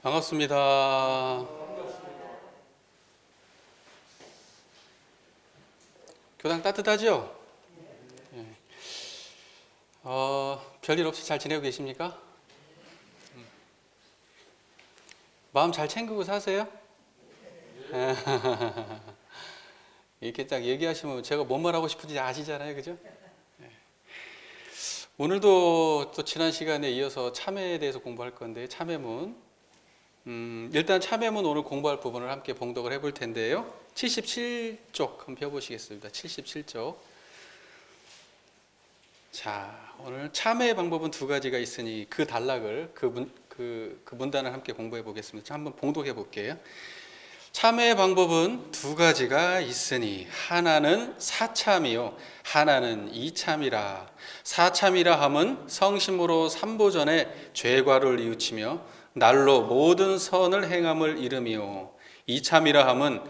반갑습니다. 교당 따뜻하죠? 예. 별일 없이 잘 지내고 계십니까? 마음 잘 챙기고 사세요? 이렇게 딱 얘기하시면 제가 뭔 말하고 싶은지 아시잖아요, 그죠? 예. 오늘도 또 지난 시간에 이어서 참회에 대해서 공부할 건데, 참회문. 일단 참회문 오늘 공부할 부분을 함께 봉독을 해볼 텐데요. 77쪽 한번 펴보시겠습니다. 77쪽. 자, 오늘 참회 방법은 두 가지가 있으니 그 단락을, 그 문단을 함께 공부해 보겠습니다. 한번 봉독해 볼게요. 참회 방법은 두 가지가 있으니 하나는 사참이요 하나는 이참이라. 사참이라 함은 성심으로 삼보전에 죄과를 뉘우치며 날로 모든 선을 행함을 이름이요, 이참이라 함은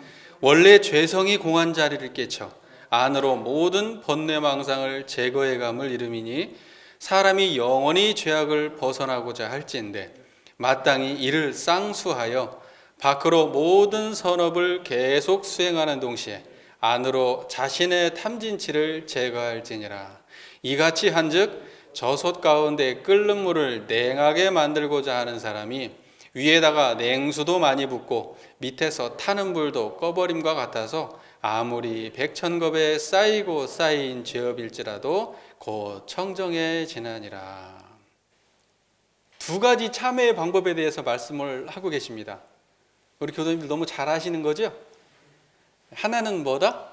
원래 죄성이 공한 자리를 깨쳐 안으로 모든 번뇌망상을 제거해감을 이름이니 사람이 영원히 죄악을 벗어나고자 할진대 마땅히 이를 쌍수하여 밖으로 모든 선업을 계속 수행하는 동시에 안으로 자신의 탐진치를 제거할지니라. 이같이 한즉 저솥 가운데 끓는 물을 냉하게 만들고자 하는 사람이 위에다가 냉수도 많이 붓고 밑에서 타는 불도 꺼버림과 같아서 아무리 백천겁에 쌓이고 쌓인 죄업일지라도 곧 청정해지나니라. 두 가지 참회의 방법에 대해서 말씀을 하고 계십니다. 우리 교도님들 너무 잘 아시는 거죠? 하나는 뭐다?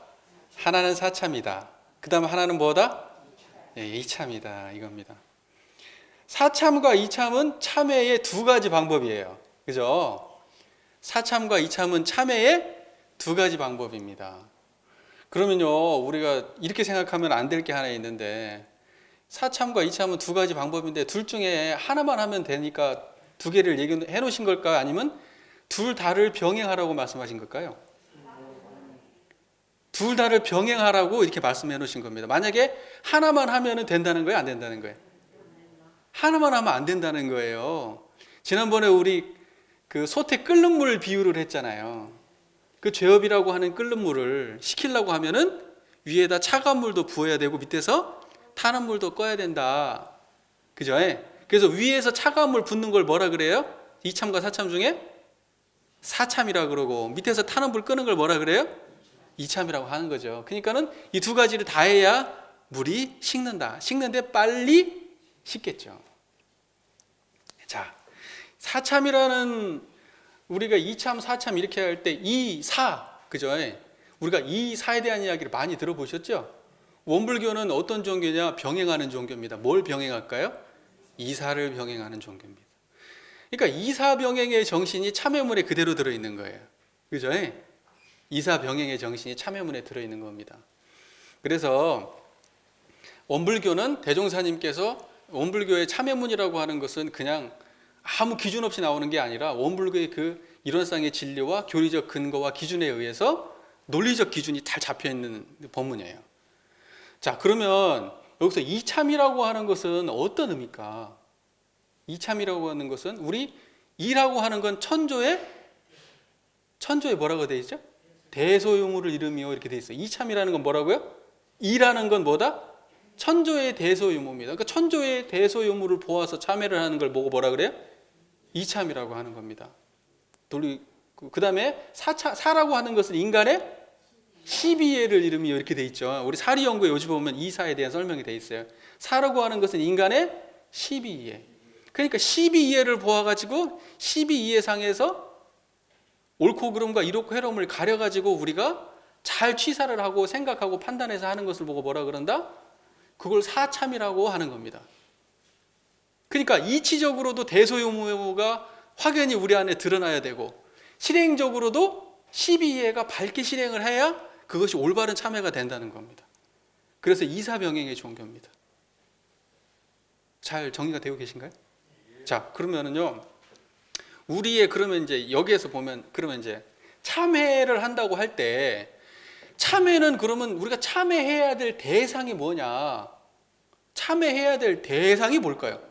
하나는 사참이다. 그 다음 하나는 뭐다? 이참이다, 이겁니다. 사참과 이참은 참회의 두 가지 방법이에요. 그죠? 사참과 이참은 참회의 두 가지 방법입니다. 그러면요, 우리가 이렇게 생각하면 안 될 게 하나 있는데, 사참과 이참은 두 가지 방법인데 둘 중에 하나만 하면 되니까 두 개를 얘기해 놓으신 걸까요? 아니면 둘 다를 병행하라고 말씀하신 걸까요? 둘 다를 병행하라고 이렇게 말씀해 놓으신 겁니다. 만약에 하나만 하면 된다는 거예요? 안 된다는 거예요? 하나만 하면 안 된다는 거예요. 지난번에 우리 그 솥에 끓는 물 비유를 했잖아요. 그 죄업이라고 하는 끓는 물을 식히려고 하면은 위에다 차가운 물도 부어야 되고 밑에서 타는 물도 꺼야 된다. 그죠? 그래서 위에서 차가운 물 붓는 걸 뭐라 그래요? 이참과 사참 중에 사참이라 그러고 밑에서 타는 불 끄는 걸 뭐라 그래요? 이참이라고 하는 거죠. 그러니까는 이 두 가지를 다 해야 물이 식는다. 식는데 빨리 식겠죠. 자, 사참이라는 우리가 이참, 사참 이렇게 할 때 이사, 그죠? 우리가 이사에 대한 이야기를 많이 들어보셨죠? 원불교는 어떤 종교냐? 병행하는 종교입니다. 뭘 병행할까요? 이사를 병행하는 종교입니다. 그러니까 이사 병행의 정신이 참회문에 그대로 들어있는 거예요. 그죠? 이사 병행의 정신이 참회문에 들어있는 겁니다. 그래서 원불교는 대종사님께서 원불교의 참회문이라고 하는 것은 그냥 아무 기준 없이 나오는 게 아니라 원불교의 그 이론상의 진리와 교리적 근거와 기준에 의해서 논리적 기준이 잘 잡혀 있는 법문이에요. 자, 그러면 여기서 이참이라고 하는 것은 어떤 의미일까? 이참이라고 하는 것은 우리 이라고 하는 건 천조에 뭐라고 되어 있죠? 대소유무를 이름이요 이렇게 되어 있어요. 이참이라는 건 뭐라고요? 이라는 건 뭐다? 천조의 대소유무입니다. 그러니까 천조의 대소유무를 보아서 참회를 하는 걸 보고 뭐라 그래요? 이참이라고 하는 겁니다. 그 다음에 사라고 하는 것은 인간의 12예를 이름이요 이렇게 되어 있죠. 우리 사리연구에 요즘 보면 이사에 대한 설명이 되어 있어요. 사라고 하는 것은 인간의 12예. 그러니까 12이해를 보아가지고 12이해상에서 옳고 그름과 이롭고 해롬을 가려가지고 우리가 잘 취사를 하고 생각하고 판단해서 하는 것을 보고 뭐라 그런다? 그걸 사참이라고 하는 겁니다. 그러니까 이치적으로도 대소유무가 확연히 우리 안에 드러나야 되고 실행적으로도 12이해가 밝게 실행을 해야 그것이 올바른 참회가 된다는 겁니다. 그래서 이사병행의 종교입니다. 잘 정리가 되고 계신가요? 자, 그러면은요, 우리의 그러면 이제 여기에서 보면 그러면 이제 참회를 한다고 할 때 참회는 그러면 우리가 참회해야 될 대상이 뭐냐? 참회해야 될 대상이 뭘까요?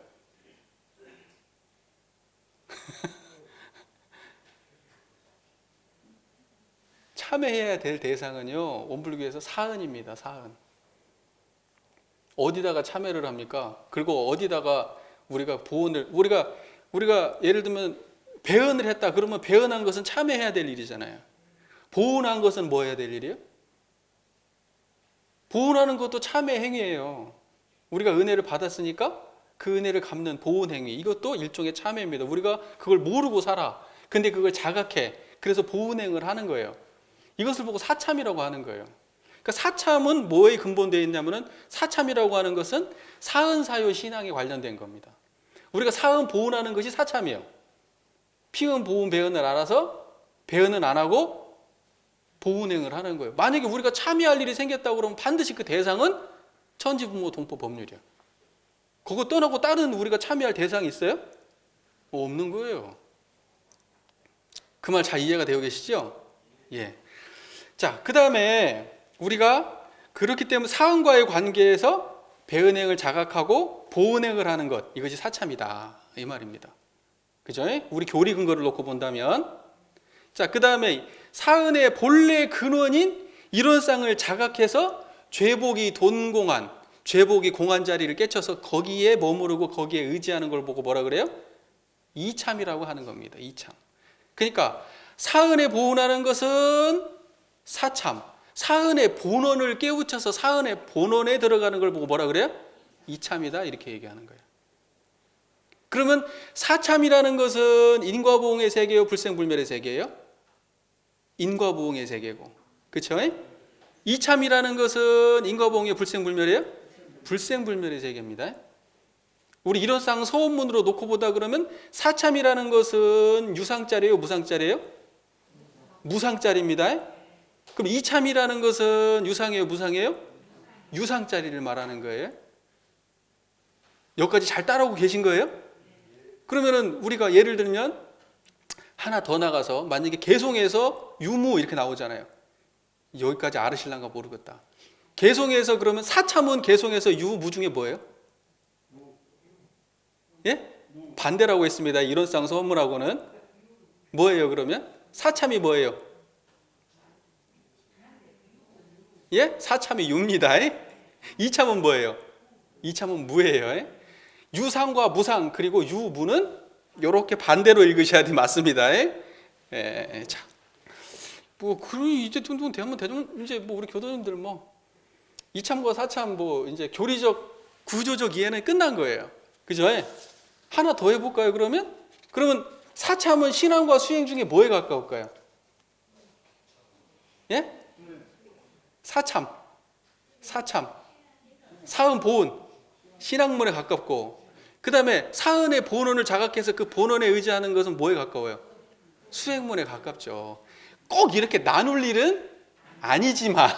참회해야 될 대상은요, 원불교에서 사은입니다. 사은. 어디다가 참회를 합니까? 그리고 어디다가 우리가 보은을 우리가 예를 들면 배은을 했다 그러면 배은한 것은 참회해야 될 일이잖아요. 보은한 것은 뭐 해야 될 일이에요? 보은하는 것도 참회 행위예요. 우리가 은혜를 받았으니까 그 은혜를 갚는 보은 행위, 이것도 일종의 참회입니다. 우리가 그걸 모르고 살아. 근데 그걸 자각해. 그래서 보은행을 하는 거예요. 이것을 보고 사참이라고 하는 거예요. 그러니까 사참은 뭐에 근본되어 있냐면은 사참이라고 하는 것은 사은사요 신앙에 관련된 겁니다. 우리가 사은 보은하는 것이 사참이에요. 피은 보은 배은을 알아서 배은은 안 하고 보은행을 하는 거예요. 만약에 우리가 참여할 일이 생겼다고 그러면 반드시 그 대상은 천지부모 동포 법률이야. 그거 떠나고 다른 우리가 참여할 대상이 있어요? 없는 거예요. 그 말 잘 이해가 되고 계시죠? 예. 자, 그 다음에 우리가 그렇기 때문에 사은과의 관계에서 배은행을 자각하고 보은행을 하는 것, 이것이 사참이다 이 말입니다. 그죠? 우리 교리 근거를 놓고 본다면, 자, 그 다음에 사은의 본래 근원인 일원상을 자각해서 죄복이 돈공한, 죄복이 공한 자리를 깨쳐서 거기에 머무르고 거기에 의지하는 걸 보고 뭐라 그래요? 이참이라고 하는 겁니다. 이참. 그러니까 사은에 보은하는 것은 사참, 사은의 본원을 깨우쳐서 사은의 본원에 들어가는 걸 보고 뭐라 그래요? 이참이다 이렇게 얘기하는 거예요. 그러면 사참이라는 것은 인과보응의 세계요, 불생불멸의 세계예요? 인과보응의 세계고, 그렇죠? 이참이라는 것은 인과보응의 불생불멸이에요? 불생불멸의 세계입니다. 우리 일원상 서원문으로 놓고 보다 그러면 사참이라는 것은 유상짜리예요, 무상짜리예요? 무상짜리입니다. 그럼 이참이라는 것은 유상이에요, 무상이에요? 유상짜리를 말하는 거예요. 여기까지 잘 따라오고 계신 거예요? 그러면은 우리가 예를 들면 하나 더 나가서 만약에 개송에서 유무 이렇게 나오잖아요. 여기까지 알으실란가 모르겠다. 개송에서 그러면 사참은 개송에서 유무 중에 뭐예요? 예? 반대라고 했습니다. 이론상 서문하고는 뭐예요? 그러면 사참이 뭐예요? 예? 사참이 유입니다. 이참은 뭐예요? 이참은 무예요. 유상과 무상 그리고 유무는 이렇게 반대로 읽으셔야 돼. 맞습니다. 자, 뭐 그럼 이제 둥둥 대하면 대중 이제 뭐 우리 교도님들 뭐 이참과 사참 뭐 이제 교리적 구조적 이해는 끝난 거예요. 그죠? 하나 더 해볼까요? 그러면 사참은 신앙과 수행 중에 뭐에 가까울까요? 예? 사참, 사은 보은, 신앙문에 가깝고, 그 다음에 사은의 본원을 자각해서 그 본원에 의지하는 것은 뭐에 가까워요? 수행문에 가깝죠. 꼭 이렇게 나눌 일은 아니지만,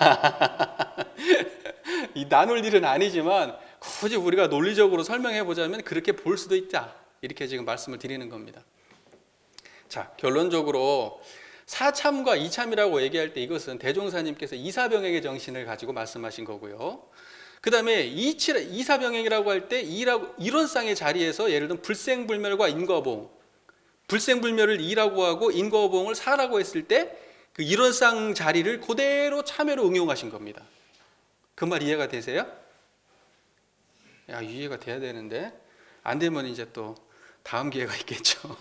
이 나눌 일은 아니지만, 굳이 우리가 논리적으로 설명해 보자면 그렇게 볼 수도 있다. 이렇게 지금 말씀을 드리는 겁니다. 자, 결론적으로 사참과 이참이라고 얘기할 때 이것은 대종사님께서 이사병행의 정신을 가지고 말씀하신 거고요. 그 다음에 이사병행이라고 할 때 이론상의 자리에서 예를 들면 불생불멸과 인과보응, 불생불멸을 이라고 하고 인과보응을 사라고 했을 때 그 이론상 자리를 그대로 참여로 응용하신 겁니다. 그 말 이해가 되세요? 야, 이해가 돼야 되는데 안 되면 이제 또 다음 기회가 있겠죠.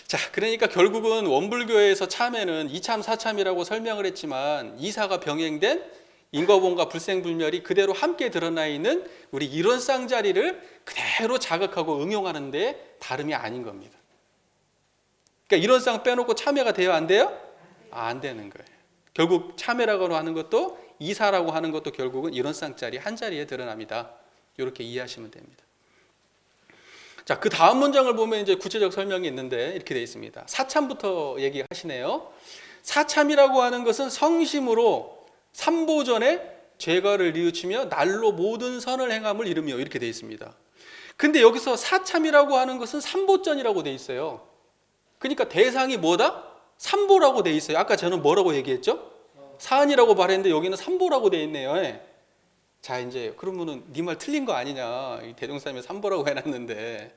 자, 그러니까 결국은 원불교에서 참회는 이참 사참이라고 설명을 했지만 이사가 병행된 인과보응과 불생불멸이 그대로 함께 드러나 있는 우리 이론상 자리를 그대로 자각하고 응용하는 데 다름이 아닌 겁니다. 그러니까 이론상 빼놓고 참회가 돼요? 안 돼요? 안 되는 거예요. 결국 참회라고 하는 것도 이사라고 하는 것도 결국은 이론상 자리 한 자리에 드러납니다. 이렇게 이해하시면 됩니다. 자, 그 다음 문장을 보면 이제 구체적 설명이 있는데 이렇게 되어 있습니다. 사참부터 얘기하시네요. 사참이라고 하는 것은 성심으로 삼보전에 죄가를 뉘우치며 날로 모든 선을 행함을 이루며 이렇게 되어 있습니다. 근데 여기서 사참이라고 하는 것은 삼보전이라고 돼 있어요. 그러니까 대상이 뭐다? 삼보라고 돼 있어요. 아까 저는 뭐라고 얘기했죠? 사안이라고 말했는데 여기는 삼보라고 돼 있네요. 예. 자, 이제 그러면은 네 말 틀린 거 아니냐? 대종사님이 삼보라고 해놨는데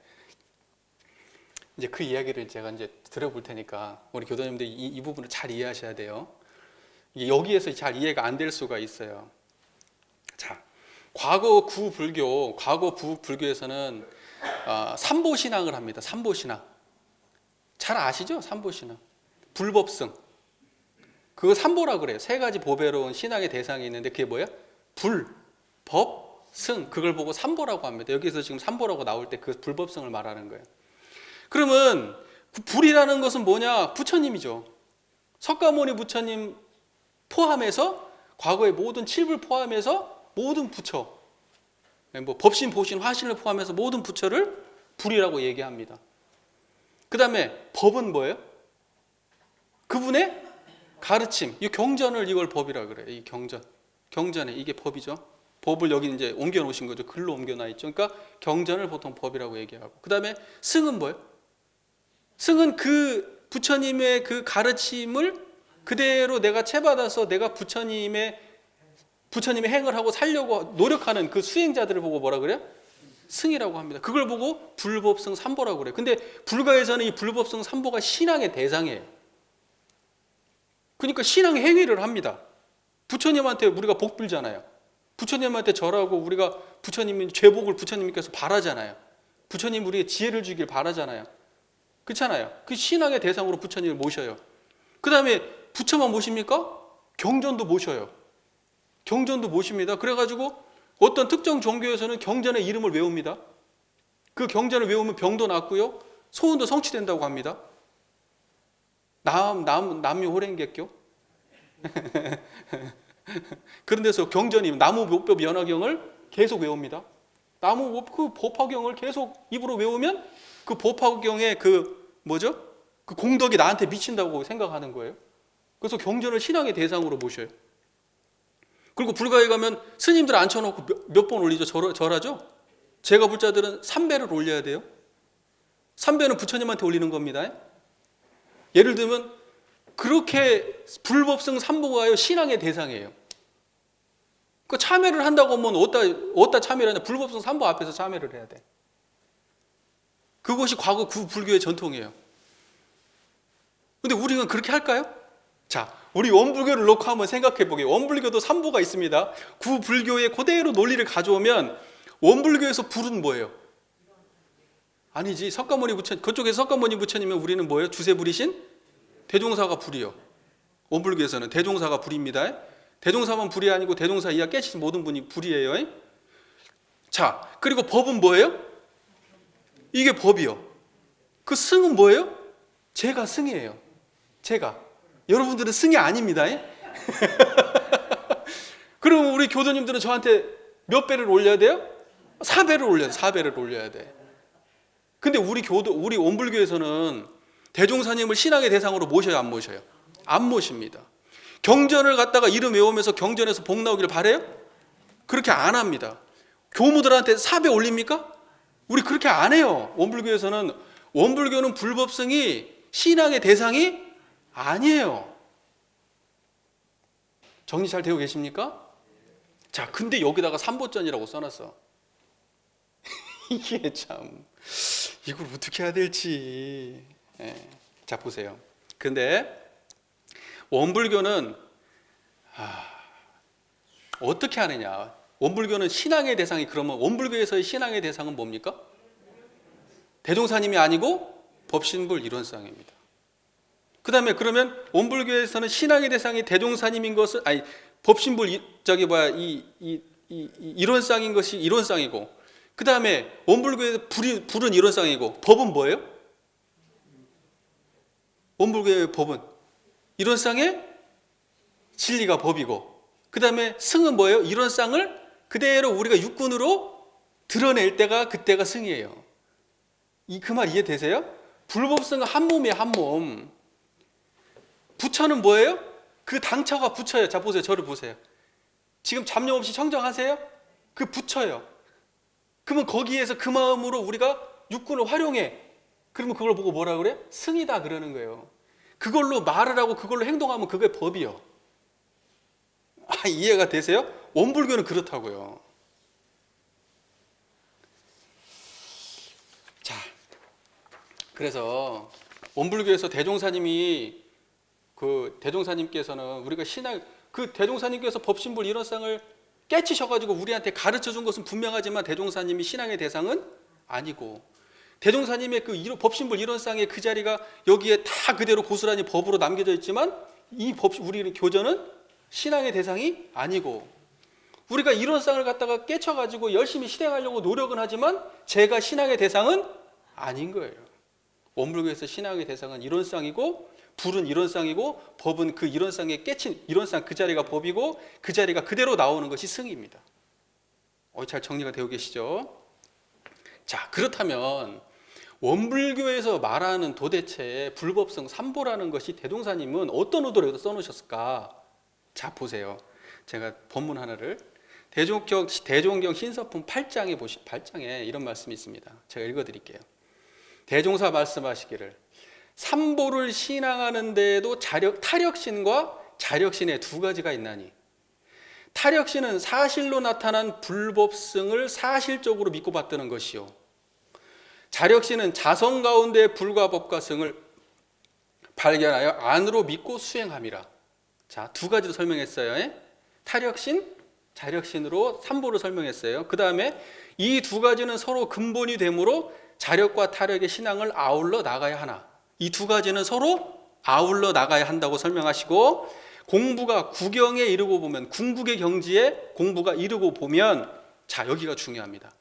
이제 그 이야기를 제가 이제 들어볼 테니까 우리 교도님들 이 부분을 잘 이해하셔야 돼요. 이게 여기에서 잘 이해가 안 될 수가 있어요. 자, 과거 부불교에서는 삼보신앙을 합니다. 삼보신앙. 잘 아시죠? 삼보신앙. 불법승. 그거 삼보라 그래요. 세 가지 보배로운 신앙의 대상이 있는데 그게 뭐야? 불, 법, 승. 그걸 보고 삼보라고 합니다. 여기서 지금 삼보라고 나올 때 그 불법승을 말하는 거예요. 그러면 그 불이라는 것은 뭐냐? 부처님이죠. 석가모니 부처님 포함해서 과거의 모든 칠불 포함해서 모든 부처, 뭐 법신, 보신, 화신을 포함해서 모든 부처를 불이라고 얘기합니다. 그 다음에 법은 뭐예요? 그분의 가르침, 이 경전을 이걸 법이라 그래요. 이 경전에 이게 법이죠. 법을 여기 이제 옮겨 놓으신 거죠. 글로 옮겨 놔 있죠. 그러니까 경전을 보통 법이라고 얘기하고. 그 다음에 승은 뭐예요? 승은 그 부처님의 그 가르침을 그대로 내가 채받아서 내가 부처님의 행을 하고 살려고 노력하는 그 수행자들을 보고 뭐라 그래요? 승이라고 합니다. 그걸 보고 불법승 삼보라고 그래요. 근데 불가에서는 이 불법승 삼보가 신앙의 대상이에요. 그러니까 신앙 행위를 합니다. 부처님한테 우리가 복 빌잖아요. 부처님한테 절하고 우리가 부처님이 죄복을 부처님께서 바라잖아요. 부처님 우리에게 지혜를 주길 바라잖아요. 그렇잖아요. 그 신앙의 대상으로 부처님을 모셔요. 그 다음에 부처만 모십니까? 경전도 모셔요. 경전도 모십니다. 그래가지고 어떤 특정 종교에서는 경전의 이름을 외웁니다. 그 경전을 외우면 병도 낫고요. 소원도 성취된다고 합니다. 남미호랭객교 그런 데서 경전이 나무법법 연화경을 계속 외웁니다. 그 법화경을 계속 입으로 외우면 그 법화경의 그 공덕이 나한테 미친다고 생각하는 거예요. 그래서 경전을 신앙의 대상으로 모셔요. 그리고 불가에 가면 스님들 앉혀놓고 몇 번 올리죠? 절하죠? 제가 불자들은 3배를 올려야 돼요. 3배는 부처님한테 올리는 겁니다. 예를 들면 그렇게 불법승 삼보가요 신앙의 대상이에요. 그 참회를 한다고 하면 어디다 참회를 하냐? 불법승 삼보 앞에서 참회를 해야 돼. 그것이 과거 구불교의 전통이에요. 근데 우리는 그렇게 할까요? 자, 우리 원불교를 놓고 한번 생각해 보게요. 원불교도 삼보가 있습니다. 구불교의 그대로 논리를 가져오면 원불교에서 불은 뭐예요? 아니지. 그쪽에서 석가모니 부처님은 우리는 뭐예요? 주세불이신 대종사가 불이요. 원불교에서는 대종사가 불입니다. 대종사만 불이 아니고 대종사 이하 깨치신 모든 분이 불이에요. 자, 그리고 법은 뭐예요? 이게 법이요. 그 승은 뭐예요? 제가 승이에요. 제가. 여러분들은 승이 아닙니다. 그럼 우리 교도님들은 저한테 몇 배를 올려야 돼요? 4배를 올려야 돼. 4배를 올려야 돼. 근데 우리 원불교에서는 대종사님을 신앙의 대상으로 모셔요, 안 모셔요? 안 모십니다. 경전을 갖다가 이름 외우면서 경전에서 복 나오기를 바래요? 그렇게 안 합니다. 교무들한테 4배 올립니까? 우리 그렇게 안 해요. 원불교는 불법승이 신앙의 대상이 아니에요. 정리 잘 되고 계십니까? 자, 근데 여기다가 삼보전이라고 써놨어. 이게 참 이걸 어떻게 해야 될지. 자, 보세요. 근데 원불교는 어떻게 하느냐? 원불교는 신앙의 대상이 그러면 원불교에서의 신앙의 대상은 뭡니까? 대종사님이 아니고 법신불 일원상입니다. 그 다음에 그러면 원불교에서는 신앙의 대상이 대종사님인 것은 법신불 일원상인 것이 일원상이고, 그 다음에 원불교의 불은 일원상이고, 법은 뭐예요? 원불교의 법은 일원상의 진리가 법이고, 그 다음에 승은 뭐예요? 일원상을 그대로 우리가 육군으로 드러낼 때가 그때가 승이에요. 그 말 이해되세요? 불법승은 한 몸이에요, 한 몸. 부처는 뭐예요? 그 당처가 부처예요. 자, 보세요. 저를 보세요. 지금 잡념 없이 청정하세요? 그 부처예요. 그러면 거기에서 그 마음으로 우리가 육군을 활용해. 그러면 그걸 보고 뭐라 그래? 승이다 그러는 거예요. 그걸로 말을 하고 그걸로 행동하면 그게 법이요. 이해가 되세요? 원불교는 그렇다고요. 자, 그래서 원불교에서 대종사님께서는 우리가 대종사님께서 법신불 일원상을 깨치셔가지고 우리한테 가르쳐 준 것은 분명하지만 대종사님이 신앙의 대상은 아니고, 대종사님의 그 법신불 일원상의 그 자리가 여기에 다 그대로 고스란히 법으로 남겨져 있지만 우리 교전은 신앙의 대상이 아니고, 우리가 일원상을 갖다가 깨쳐가지고 열심히 실행하려고 노력은 하지만 제가 신앙의 대상은 아닌 거예요. 원불교에서 신앙의 대상은 일원상이고, 불은 일원상이고, 법은 그 일원상에 깨친 일원상 그 자리가 법이고, 그 자리가 그대로 나오는 것이 승입니다. 잘 정리가 되고 계시죠? 자, 그렇다면 원불교에서 말하는 도대체 불법성 삼보라는 것이 대종사님은 어떤 의도로 써놓으셨을까? 자, 보세요. 제가 본문 하나를 대종경 신서품 8장에 이런 말씀이 있습니다. 제가 읽어드릴게요. 대종사 말씀하시기를 삼보를 신앙하는 데에도 타력신과 자력신의 두 가지가 있나니, 타력신은 사실로 나타난 불법성을 사실적으로 믿고 받드는 것이요, 자력신은 자성 가운데 불과 법과 성을 발견하여 안으로 믿고 수행함이라. 자, 두 가지로 설명했어요. 타력신, 자력신으로 삼보를 설명했어요. 그 다음에 이 두 가지는 서로 근본이 되므로 자력과 타력의 신앙을 아울러 나가야 하나, 이 두 가지는 서로 아울러 나가야 한다고 설명하시고, 공부가 구경에 이르고 보면, 궁극의 경지에 공부가 이르고 보면, 자, 여기가 중요합니다.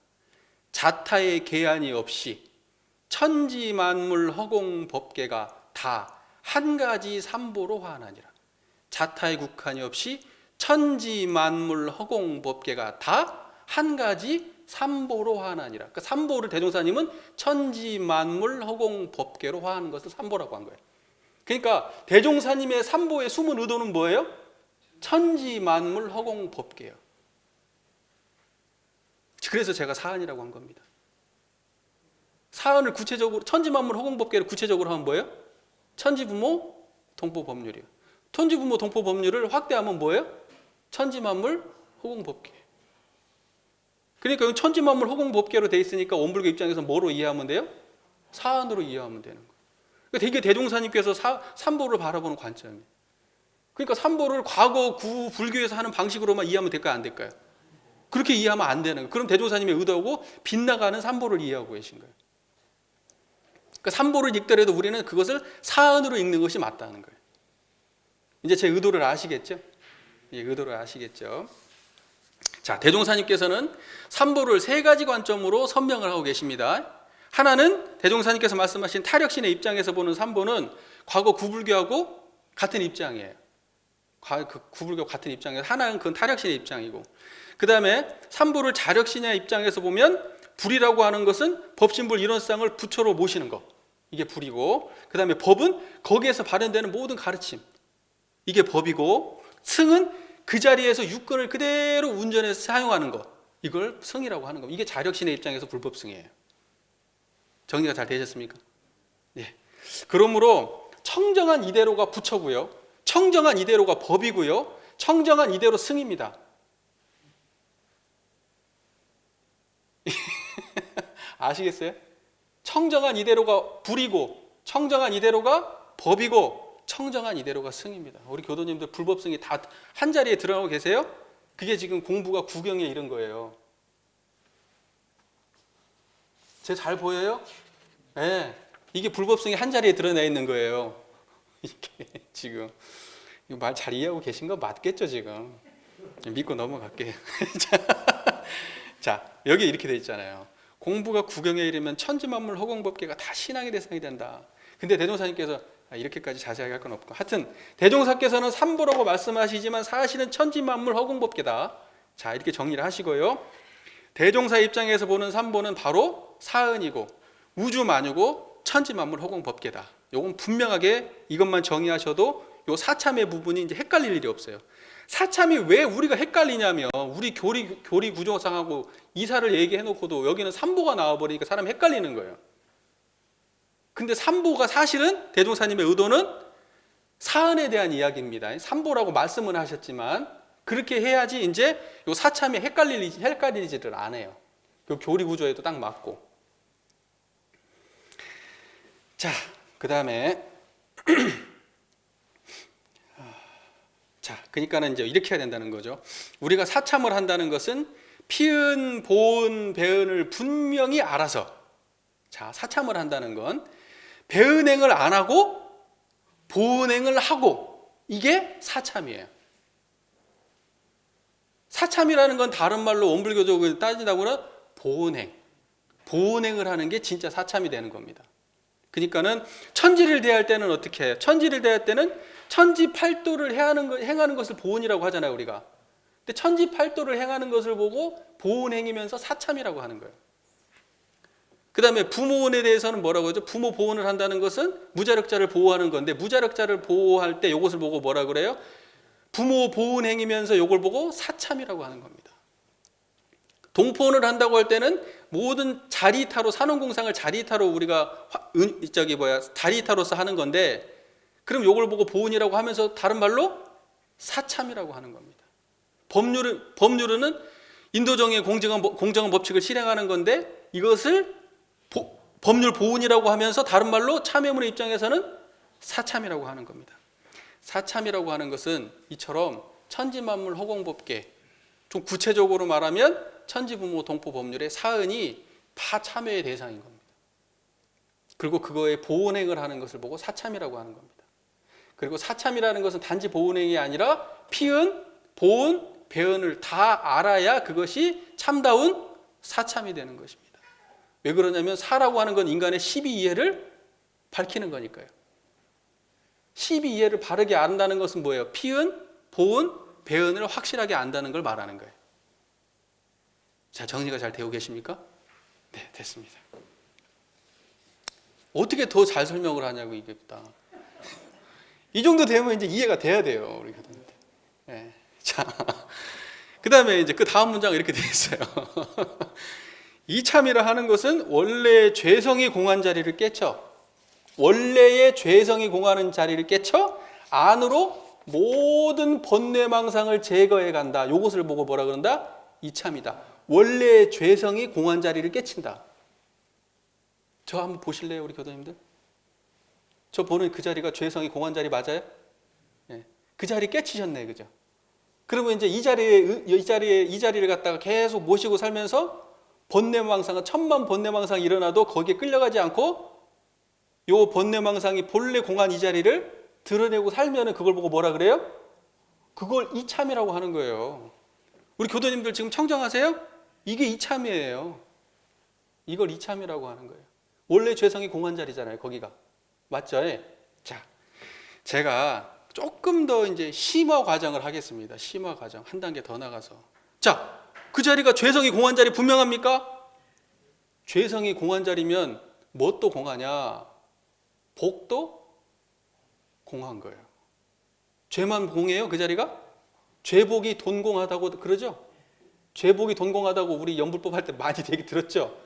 자타의 계한이 없이 천지만물 허공법계가 다 한 가지 삼보로 화하나니라. 자타의 국한이 없이 천지만물 허공법계가 다 한 가지 삼보로 화하나니라. 그러니까 삼보를 대종사님은 천지만물 허공법계로 화하는 것을 삼보라고 한 거예요. 그러니까 대종사님의 삼보의 숨은 의도는 뭐예요? 천지만물 허공법계예요. 그래서 제가 사안이라고 한 겁니다. 사안을 구체적으로, 천지만물 허공법계를 구체적으로 하면 뭐예요? 천지부모 동포법률이에요. 천지부모 동포법률을 확대하면 뭐예요? 천지만물 허공법계. 그러니까 천지만물 허공법계로 돼 있으니까 원불교 입장에서 뭐로 이해하면 돼요? 사안으로 이해하면 되는 거예요. 그러니까 되게 대종사님께서 삼보를 바라보는 관점이에요. 그러니까 삼보를 과거 구 불교에서 하는 방식으로만 이해하면 될까요? 안 될까요? 그렇게 이해하면 안 되는 거예요. 그럼 대종사님의 의도하고 빗나가는 삼보를 이해하고 계신 거예요. 그러니까 삼보를 읽더라도 우리는 그것을 사안으로 읽는 것이 맞다는 거예요. 이제 제 의도를 아시겠죠? 예, 의도를 아시겠죠? 자, 대종사님께서는 삼보를 세 가지 관점으로 설명을 하고 계십니다. 하나는 대종사님께서 말씀하신 타력신의 입장에서 보는 삼보는 과거 구불교하고 같은 입장이에요. 구불교 같은 입장에서 하나는 그건 타력신의 입장이고, 그 다음에 삼보를 자력신의 입장에서 보면 불이라고 하는 것은 법신불 일원상을 부처로 모시는 것, 이게 불이고, 그 다음에 법은 거기에서 발현되는 모든 가르침, 이게 법이고, 승은 그 자리에서 육근을 그대로 운전해서 사용하는 것, 이걸 승이라고 하는 것. 이게 자력신의 입장에서 불법승이에요. 정리가 잘 되셨습니까? 예. 그러므로 청정한 이대로가 부처고요, 청정한 이대로가 법이고요, 청정한 이대로 승입니다. 아시겠어요? 청정한 이대로가 불이고, 청정한 이대로가 법이고, 청정한 이대로가 승입니다. 우리 교도님들 불법승이 다 한 자리에 들어가고 계세요? 그게 지금 공부가 구경에 이른 거예요. 제 잘 보여요? 네. 이게 불법승이 한 자리에 드러나 있는 거예요. 이게 지금 말 잘 이해하고 계신 거 맞겠죠? 지금 믿고 넘어갈게요. 자, 여기 이렇게 돼 있잖아요. 공부가 구경에 이르면 천지만물 허공법계가 다 신앙의 대상이 된다. 근데 대종사님께서 이렇게까지 자세하게 할 건 없고, 하여튼 대종사께서는 삼보라고 말씀하시지만 사실은 천지만물 허공법계다. 자, 이렇게 정리를 하시고요, 대종사 입장에서 보는 삼보는 바로 사은이고 우주만유고 천지만물 허공법계다. 요건 분명하게 이것만 정의하셔도 요 사참의 부분이 이제 헷갈릴 일이 없어요. 사참이 왜 우리가 헷갈리냐면 우리 교리 구조상하고 이사를 얘기해 놓고도 여기는 삼보가 나와버리니까 사람이 헷갈리는 거예요. 근데 삼보가 사실은 대종사님의 의도는 사은에 대한 이야기입니다. 삼보라고 말씀을 하셨지만 그렇게 해야지 이제 요 사참이 헷갈리지를 않아요. 그 교리 구조에도 딱 맞고. 자, 그 다음에 자, 그러니까는 이제 이렇게 해야 된다는 거죠. 우리가 사참을 한다는 것은 피은, 보은, 배은을 분명히 알아서, 자, 사참을 한다는 건 배은행을 안 하고 보은행을 하고, 이게 사참이에요. 사참이라는 건 다른 말로 원불교적으로 따지다고는 보은행을 하는 게 진짜 사참이 되는 겁니다. 그러니까는 천지를 대할 때는 어떻게 해요? 천지를 대할 때는 천지팔도를 행하는 것을 보은이라고 하잖아요, 우리가. 근데 천지팔도를 행하는 것을 보고 보은행이면서 사참이라고 하는 거예요. 그 다음에 부모원에 대해서는 뭐라고 하죠? 부모 보호를 한다는 것은 무자력자를 보호하는 건데, 무자력자를 보호할 때 이것을 보고 뭐라 그래요? 부모 보은행이면서 이걸 보고 사참이라고 하는 겁니다. 동포원을 한다고 할 때는 모든 자리타로, 산업공상을 자리타로 우리가 자리타로서 하는 건데, 그럼 이걸 보고 보은이라고 하면서 다른 말로 사참이라고 하는 겁니다. 법률은 인도정의 공정한 법칙을 실행하는 건데, 이것을 법률 보은이라고 하면서 다른 말로 참여문의 입장에서는 사참이라고 하는 겁니다. 사참이라고 하는 것은 이처럼 천지만물 허공법계, 좀 구체적으로 말하면 천지부모 동포법률의 사은이 다 참여의 대상인 겁니다. 그리고 그거에 보은행을 하는 것을 보고 사참이라고 하는 겁니다. 그리고 사참이라는 것은 단지 보은행이 아니라 피은, 보은, 배은을 다 알아야 그것이 참다운 사참이 되는 것입니다. 왜 그러냐면 사라고 하는 건 인간의 12이해를 밝히는 거니까요. 12이해를 바르게 안다는 것은 뭐예요? 피은, 보은, 배은을 확실하게 안다는 걸 말하는 거예요. 자, 정리가 잘 되고 계십니까? 네, 됐습니다. 어떻게 더 잘 설명을 하냐고, 이게부터. 이 정도 되면 이제 이해가 돼야 돼요, 우리 교수님들. 네. 자, 그 다음에 이제 그 다음 문장은 이렇게 되어 있어요. 이참이라 하는 것은 원래 죄성이 공한 자리를 깨쳐, 원래의 죄성이 공하는 자리를 깨쳐 안으로 모든 번뇌망상을 제거해 간다. 요것을 보고 뭐라 그런다? 이참이다. 원래의 죄성이 공한 자리를 깨친다. 저 한번 보실래요, 우리 교도님들? 저 보는 그 자리가 죄성이 공한 자리 맞아요? 네. 그 자리 깨치셨네, 그죠? 그러면 이제 이 자리를 갖다가 계속 모시고 살면서 번뇌망상은 천만 번뇌망상이 일어나도 거기에 끌려가지 않고 요 번뇌망상이 본래 공한 이 자리를 드러내고 살면은 그걸 보고 뭐라 그래요? 그걸 이참이라고 하는 거예요. 우리 교도님들 지금 청정하세요? 이게 이참이에요. 이걸 이참이라고 하는 거예요. 원래 죄성이 공한 자리잖아요, 거기가. 맞죠? 자, 제가 조금 더 이제 심화 과정을 하겠습니다. 심화 과정. 한 단계 더 나가서. 자, 그 자리가 죄성이 공한 자리 분명합니까? 죄성이 공한 자리면 뭣도 공하냐? 복도 공한 거예요. 죄만 공해요, 그 자리가? 죄복이 돈공하다고 그러죠? 죄복이 돈공하다고 우리 연불법 할 때 많이 얘기 들었죠?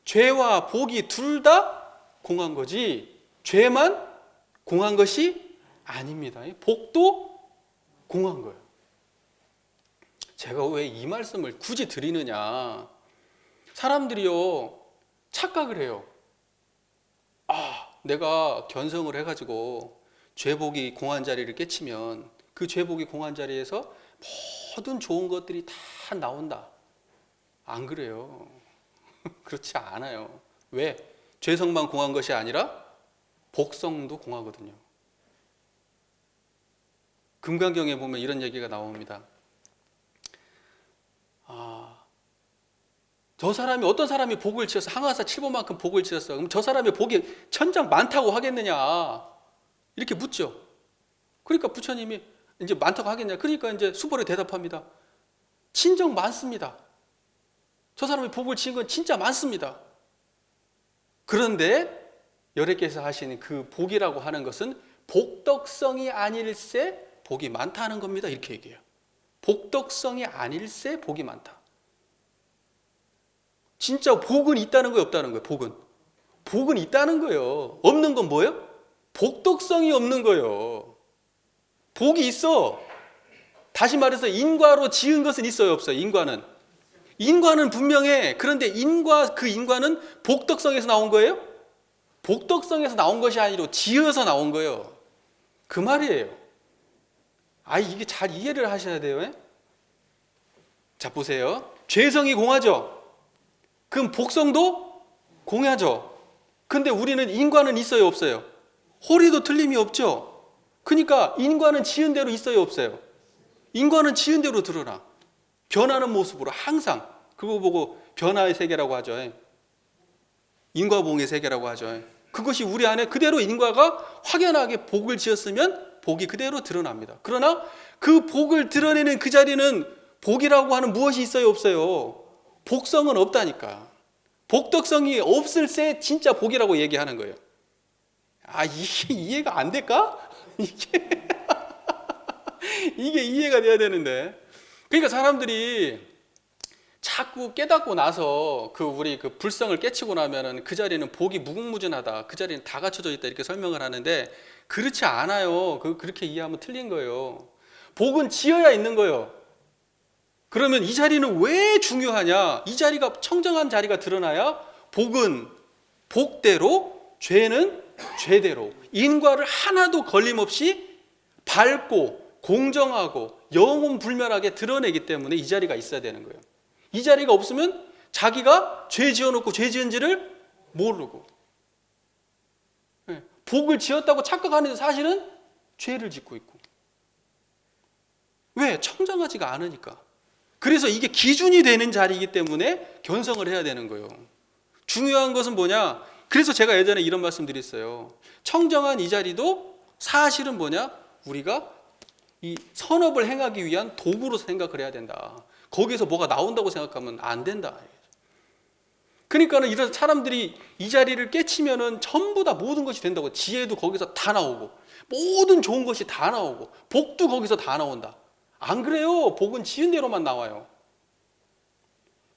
죄와 복이 둘 다 공한 거지 죄만 공한 것이 아닙니다. 복도 공한 거예요. 제가 왜 이 말씀을 굳이 드리느냐? 사람들이요 착각을 해요. 아, 내가 견성을 해가지고 죄복이 공한 자리를 깨치면 그 죄복이 공한 자리에서 모든 좋은 것들이 다 나온다. 안 그래요. 그렇지 않아요. 왜? 죄성만 공한 것이 아니라 복성도 공하거든요. 금강경에 보면 이런 얘기가 나옵니다. 저 사람이 어떤 사람이 복을 지어서 항아사 7보만큼 복을 지었어. 그럼 저 사람의 복이 천장 많다고 하겠느냐? 이렇게 묻죠. 그러니까 부처님이 이제 많다고 하겠냐? 그러니까 이제 수벌에 대답합니다. 진정 많습니다. 저 사람이 복을 지은 건 진짜 많습니다. 그런데 열애께서 하시는 그 복이라고 하는 것은 복덕성이 아닐세 복이 많다는 겁니다. 이렇게 얘기해요. 복덕성이 아닐세 복이 많다. 진짜 복은 있다는 거예요, 없다는 거예요? 복은 있다는 거예요. 없는 건 뭐예요? 복덕성이 없는 거예요. 복이 있어. 다시 말해서 인과로 지은 것은 있어요, 없어요? 인과는 분명해. 그런데 그 인과는 복덕성에서 나온 거예요? 복덕성에서 나온 것이 아니라 지어서 나온 거예요. 그 말이에요. 이게 잘 이해를 하셔야 돼요. 자, 보세요. 죄성이 공하죠. 그럼 복성도 공하죠. 근데 우리는 인과는 있어요, 없어요? 호리도 틀림이 없죠. 그러니까 인과는 지은 대로 있어요, 없어요? 인과는 지은 대로 드러나. 변하는 모습으로 항상. 그거 보고 변화의 세계라고 하죠. 인과봉의 세계라고 하죠. 그것이 우리 안에 그대로 인과가 확연하게 복을 지었으면 복이 그대로 드러납니다. 그러나 그 복을 드러내는 그 자리는 복이라고 하는 무엇이 있어요, 없어요? 복성은 없다니까. 복덕성이 없을 때 진짜 복이라고 얘기하는 거예요. 이게 이해가 안 될까? 이게 이해가 돼야 되는데. 그러니까 사람들이 자꾸 깨닫고 나서 우리 불성을 깨치고 나면은 그 자리는 복이 무궁무진하다. 그 자리는 다 갖춰져 있다. 이렇게 설명을 하는데 그렇지 않아요. 그렇게 이해하면 틀린 거예요. 복은 지어야 있는 거예요. 그러면 이 자리는 왜 중요하냐? 이 자리가 청정한 자리가 드러나야 복은 복대로, 죄는 죄대로, 인과를 하나도 걸림없이 밝고 공정하고 영혼불멸하게 드러내기 때문에 이 자리가 있어야 되는 거예요. 이 자리가 없으면 자기가 죄 지어놓고 죄 지은지를 모르고, 복을 지었다고 착각하는데 사실은 죄를 짓고 있고. 왜? 청정하지가 않으니까. 그래서 이게 기준이 되는 자리이기 때문에 견성을 해야 되는 거예요. 중요한 것은 뭐냐? 그래서 제가 예전에 이런 말씀 드렸어요. 청정한 이 자리도 사실은 뭐냐? 우리가 이 선업을 행하기 위한 도구로 생각을 해야 된다. 거기서 뭐가 나온다고 생각하면 안 된다. 그러니까는 이런 사람들이 이 자리를 깨치면은 전부 다 모든 것이 된다고. 지혜도 거기서 다 나오고, 모든 좋은 것이 다 나오고, 복도 거기서 다 나온다. 안 그래요. 복은 지은 대로만 나와요.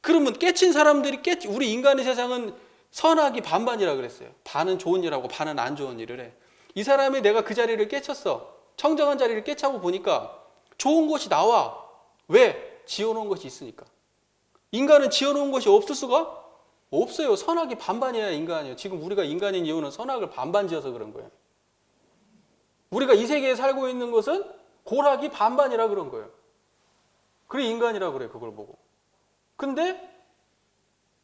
그러면 깨친 사람들이 우리 인간의 세상은 선악이 반반이라 그랬어요. 반은 좋은 일하고 반은 안 좋은 일을 해. 이 사람이 내가 그 자리를 깨쳤어. 청정한 자리를 깨차고 보니까 좋은 것이 나와. 왜? 지어놓은 것이 있으니까. 인간은 지어놓은 것이 없을 수가 없어요. 선악이 반반이야 인간이에요. 지금 우리가 인간인 이유는 선악을 반반 지어서 그런 거예요. 우리가 이 세계에 살고 있는 것은 고락이 반반이라 그런 거예요. 그래 인간이라 그래 그걸 보고. 근데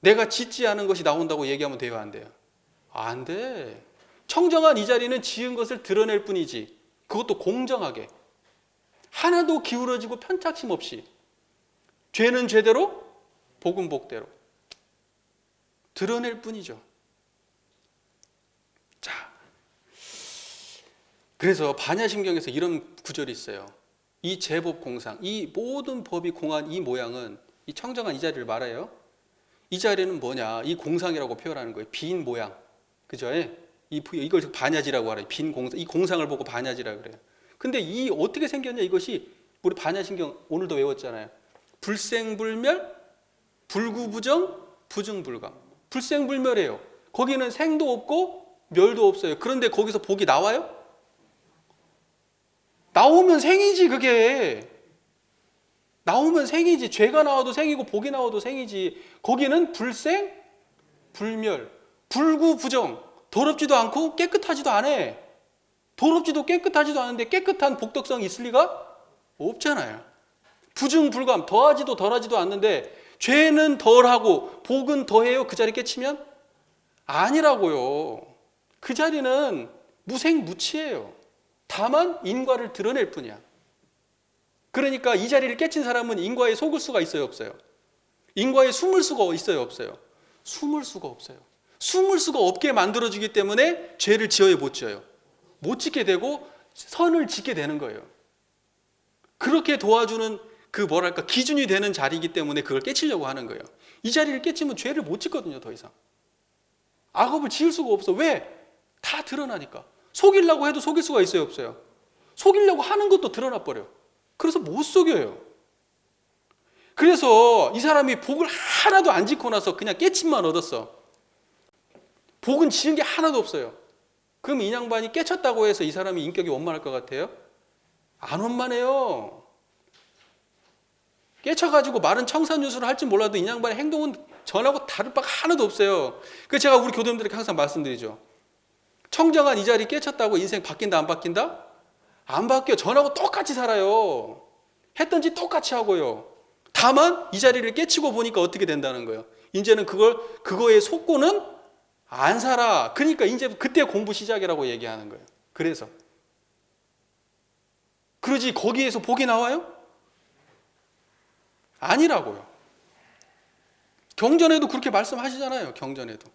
내가 짓지 않은 것이 나온다고 얘기하면 돼요, 안 돼요? 안 돼. 청정한 이 자리는 지은 것을 드러낼 뿐이지, 그것도 공정하게 하나도 기울어지고 편착심 없이 죄는 죄대로 복은 복대로 드러낼 뿐이죠. 자, 그래서 반야심경에서 이런 구절이 있어요. 이 제법 공상, 이 모든 법이 공한 이 모양은, 이 청정한 이 자리를 말해요. 이 자리는 뭐냐? 이 공상이라고 표현하는 거예요. 빈 모양, 그죠? 이걸 반야지라고 하래요. 빈 공상, 이 공상을 보고 반야지라 그래요. 근데 이 어떻게 생겼냐? 이것이 우리 반야심경 오늘도 외웠잖아요. 불생불멸, 불구부정, 부증불감. 불생불멸이에요. 거기는 생도 없고 멸도 없어요. 그런데 거기서 복이 나와요? 나오면 생이지. 그게 나오면 생이지. 죄가 나와도 생이고 복이 나와도 생이지. 거기는 불생, 불멸, 불구부정. 더럽지도 않고 깨끗하지도 않아. 더럽지도 깨끗하지도 않은데 깨끗한 복덕성이 있을 리가 없잖아요. 부증불감, 더하지도 덜하지도 않는데 죄는 덜하고 복은 더해요. 그 자리 깨치면? 아니라고요. 그 자리는 무생무치예요. 다만 인과를 드러낼 뿐이야. 그러니까 이 자리를 깨친 사람은 인과에 속을 수가 있어요, 없어요? 인과에 숨을 수가 있어요, 없어요? 숨을 수가 없어요. 숨을 수가 없게 만들어주기 때문에 죄를 지어요, 못 지어요? 못 짓게 되고 선을 짓게 되는 거예요. 그렇게 도와주는 기준이 되는 자리이기 때문에 그걸 깨치려고 하는 거예요. 이 자리를 깨치면 죄를 못 짓거든요, 더 이상. 악업을 지을 수가 없어. 왜? 다 드러나니까. 속이려고 해도 속일 수가 있어요, 없어요? 속이려고 하는 것도 드러나 버려. 그래서 못 속여요. 그래서 이 사람이 복을 하나도 안 짓고 나서 그냥 깨침만 얻었어. 복은 지은 게 하나도 없어요. 그럼 이 양반이 깨쳤다고 해서 이 사람이 인격이 원만할 것 같아요? 안 원만해요. 깨쳐가지고 말은 청산유수를 할지 몰라도 이 양반의 행동은 전하고 다를 바가 하나도 없어요. 그래서 제가 우리 교도님들에게 항상 말씀드리죠. 청정한 이 자리 깨쳤다고 인생 바뀐다 안 바뀐다? 안 바뀌어. 전하고 똑같이 살아요. 했던 짓 똑같이 하고요. 다만 이 자리를 깨치고 보니까 어떻게 된다는 거예요. 이제는 그거에 속고는 안 살아. 그러니까 이제 그때 공부 시작이라고 얘기하는 거예요. 그래서 그러지 거기에서 복이 나와요? 아니라고요. 경전에도 그렇게 말씀하시잖아요. 경전에도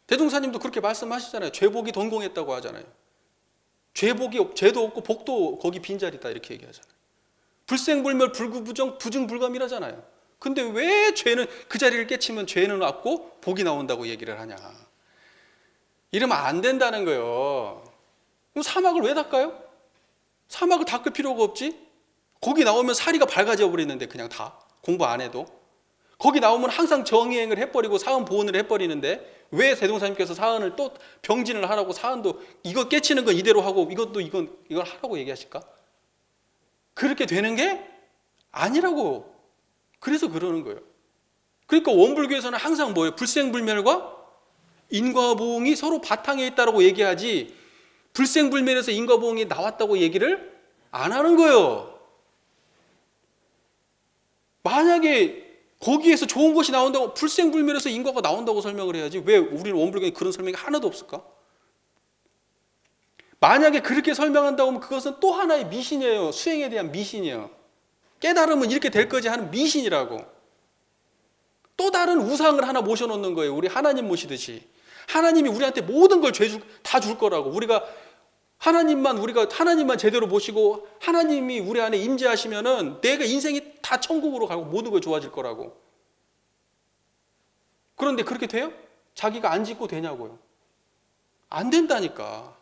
대종사님도 그렇게 말씀하시잖아요. 죄복이 동공했다고 하잖아요. 죄도 없고 복도 거기 빈자리다 이렇게 얘기하잖아요. 불생불멸 불구부정 부증불감이라잖아요. 근데 왜 죄는 그 자리를 깨치면 죄는 왔고 복이 나온다고 얘기를 하냐. 이러면 안 된다는 거예요. 그럼 사막을 왜 닦아요? 사막을 닦을 필요가 없지. 거기 나오면 사리가 밝아져 버리는데 그냥 다 공부 안 해도 거기 나오면 항상 정의행을 해버리고 사은 보온을 해버리는데 왜 대종사님께서 사은을 또 병진을 하라고 사은도 이거 깨치는 건 이대로 하고 이걸 하라고 얘기하실까? 그렇게 되는 게 아니라고. 그래서 그러는 거예요. 그러니까 원불교에서는 항상 뭐예요? 불생불멸과 인과보응이 서로 바탕에 있다고 얘기하지 불생불멸에서 인과보응이 나왔다고 얘기를 안 하는 거예요. 만약에 거기에서 좋은 것이 나온다고 불생불멸에서 인과가 나온다고 설명을 해야지 왜 우리는 원불교에 그런 설명이 하나도 없을까? 만약에 그렇게 설명한다고 하면 그것은 또 하나의 미신이에요. 수행에 대한 미신이에요. 깨달으면 이렇게 될 거지 하는 미신이라고. 또 다른 우상을 하나 모셔놓는 거예요. 우리 하나님 모시듯이. 하나님이 우리한테 모든 걸 다 줄 거라고. 우리가 하나님만 제대로 모시고 하나님이 우리 안에 임재하시면은 내가 인생이 다 천국으로 가고 모든 걸 좋아질 거라고. 그런데 그렇게 돼요? 자기가 안 짓고 되냐고요. 안 된다니까.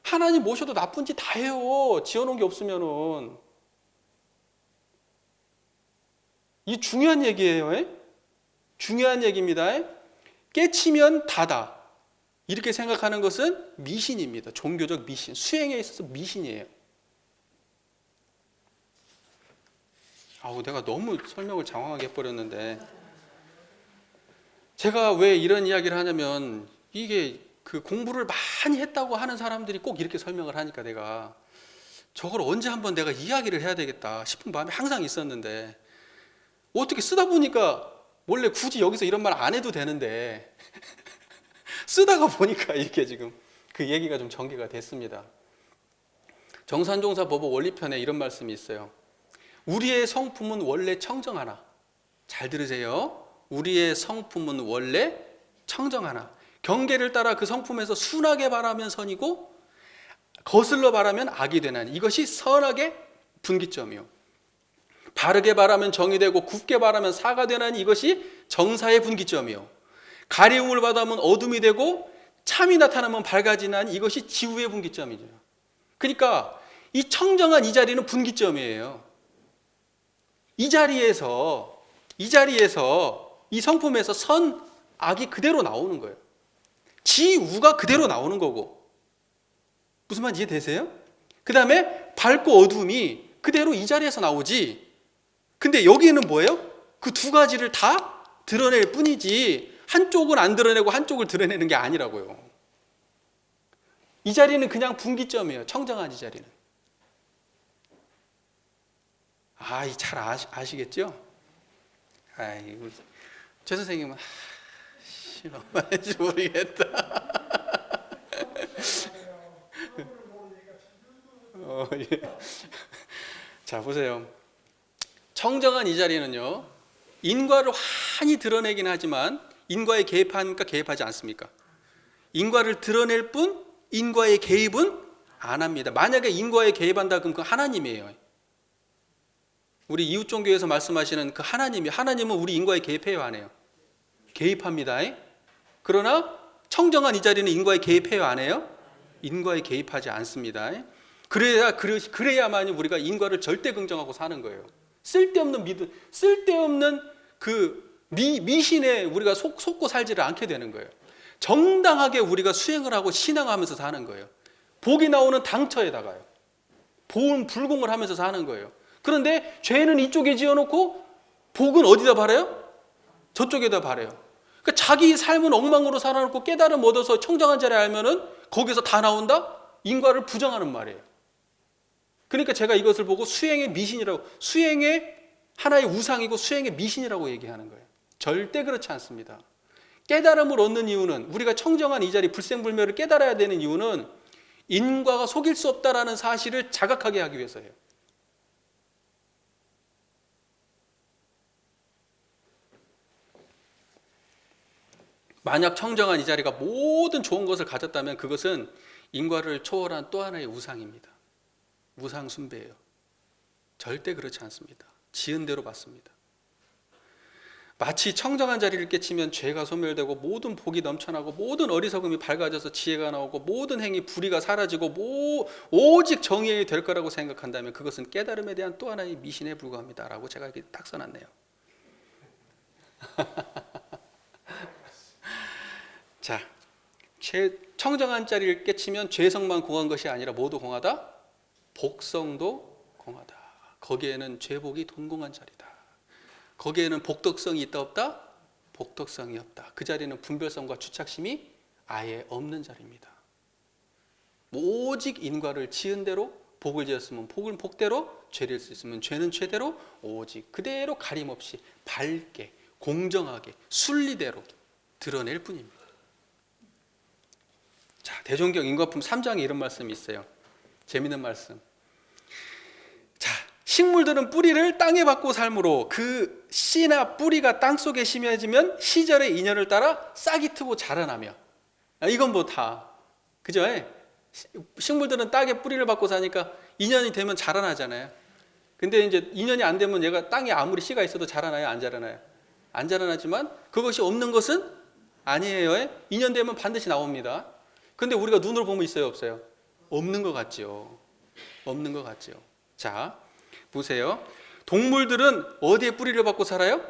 하나님 모셔도 나쁜 짓 다 해요. 지어놓은 게 없으면은. 이 중요한 얘기예요. 중요한 얘기입니다. 깨치면 다다. 이렇게 생각하는 것은 미신입니다. 종교적 미신. 수행에 있어서 미신이에요. 내가 너무 설명을 장황하게 해버렸는데 제가 왜 이런 이야기를 하냐면 이게 그 공부를 많이 했다고 하는 사람들이 꼭 이렇게 설명을 하니까 내가 저걸 언제 한번 내가 이야기를 해야 되겠다 싶은 마음이 항상 있었는데 어떻게 쓰다 보니까 원래 굳이 여기서 이런 말 안 해도 되는데 쓰다가 보니까 이렇게 지금 그 얘기가 좀 전개가 됐습니다. 정산종사 법어 원리편에 이런 말씀이 있어요. 우리의 성품은 원래 청정하나. 잘 들으세요. 우리의 성품은 원래 청정하나. 경계를 따라 그 성품에서 순하게 바라면 선이고 거슬러 바라면 악이 되나니. 이것이 선악의 분기점이요. 바르게 바라면 정이 되고 굽게 바라면 사가 되나니. 이것이 정사의 분기점이요. 가리움을 받으면 어둠이 되고 참이 나타나면 밝아지나니. 이것이 지우의 분기점이죠. 그러니까 이 청정한 이 자리는 분기점이에요. 이 자리에서 이 성품에서 선, 악이 그대로 나오는 거예요. 지우가 그대로 나오는 거고. 무슨 말인지 이해되세요? 그 다음에 밝고 어둠이 그대로 이 자리에서 나오지. 근데 여기에는 뭐예요? 그 두 가지를 다 드러낼 뿐이지 한쪽은 안 드러내고 한쪽을 드러내는 게 아니라고요. 이 자리는 그냥 분기점이에요. 청정한 이 자리는. 잘 아시겠죠? 아이고, 제 선생님은 너무 말인지 모르겠다. 예. 자, 보세요. 청정한 이 자리는요, 인과를 환히 드러내긴 하지만 인과에 개입합니까? 개입하지 않습니까? 인과를 드러낼 뿐 인과에 개입은 안 합니다. 만약에 인과에 개입한다 그럼 그 하나님이에요. 우리 이웃종교에서 말씀하시는 그 하나님은 우리 인과에 개입해요, 안 해요? 개입합니다. 그러나 청정한 이 자리는 인과에 개입해요, 안 해요? 인과에 개입하지 않습니다. 그래야만이 우리가 인과를 절대 긍정하고 사는 거예요. 쓸데없는 믿음, 쓸데없는 그 미신에 우리가 속고 살지를 않게 되는 거예요. 정당하게 우리가 수행을 하고 신앙하면서 사는 거예요. 복이 나오는 당처에다가요. 보험 불공을 하면서 사는 거예요. 그런데 죄는 이쪽에 지어놓고 복은 어디다 바라요? 저쪽에다 바라요. 그러니까 자기 삶은 엉망으로 살아놓고 깨달음 얻어서 청정한 자리 알면은 거기서 다 나온다? 인과를 부정하는 말이에요. 그러니까 제가 이것을 보고 수행의 미신이라고, 수행의 하나의 우상이고 수행의 미신이라고 얘기하는 거예요. 절대 그렇지 않습니다. 깨달음을 얻는 이유는, 우리가 청정한 이 자리 불생불멸을 깨달아야 되는 이유는 인과가 속일 수 없다라는 사실을 자각하게 하기 위해서예요. 만약 청정한 이 자리가 모든 좋은 것을 가졌다면 그것은 인과를 초월한 또 하나의 우상입니다. 우상 숭배예요. 절대 그렇지 않습니다. 지은 대로 받습니다. 마치 청정한 자리를 깨치면 죄가 소멸되고 모든 복이 넘쳐나고 모든 어리석음이 밝아져서 지혜가 나오고 모든 행위 불의가 사라지고 오직 정의가 될 거라고 생각한다면 그것은 깨달음에 대한 또 하나의 미신에 불과합니다라고 제가 이렇게 딱 써놨네요. 자, 청정한 자리를 깨치면 죄성만 공한 것이 아니라 모두 공하다? 복성도 공하다. 거기에는 죄복이 동공한 자리다. 거기에는 복덕성이 있다 없다? 복덕성이 없다. 그 자리는 분별성과 주착심이 아예 없는 자리입니다. 오직 인과를 지은 대로 복을 지었으면 복은 복대로, 죄를 지었으면 죄는 죄대로, 오직 그대로 가림없이 밝게 공정하게 순리대로 드러낼 뿐입니다. 자, 대종경 인과품 3장에 이런 말씀이 있어요. 재미있는 말씀. 자, 식물들은 뿌리를 땅에 받고 삶으로 그 씨나 뿌리가 땅속에 심어지면 시절의 인연을 따라 싹이 트고 자라나며. 이건 뭐 다 그죠? 식물들은 땅에 뿌리를 받고 사니까 인연이 되면 자라나잖아요. 근데 이제 인연이 안 되면 얘가 땅에 아무리 씨가 있어도 자라나요? 안 자라나요? 안 자라나지만 그것이 없는 것은 아니에요. 인연 되면 반드시 나옵니다. 근데 우리가 눈으로 보면 있어요, 없어요? 없는 것 같죠. 없는 것 같죠. 자, 보세요. 동물들은 어디에 뿌리를 받고 살아요?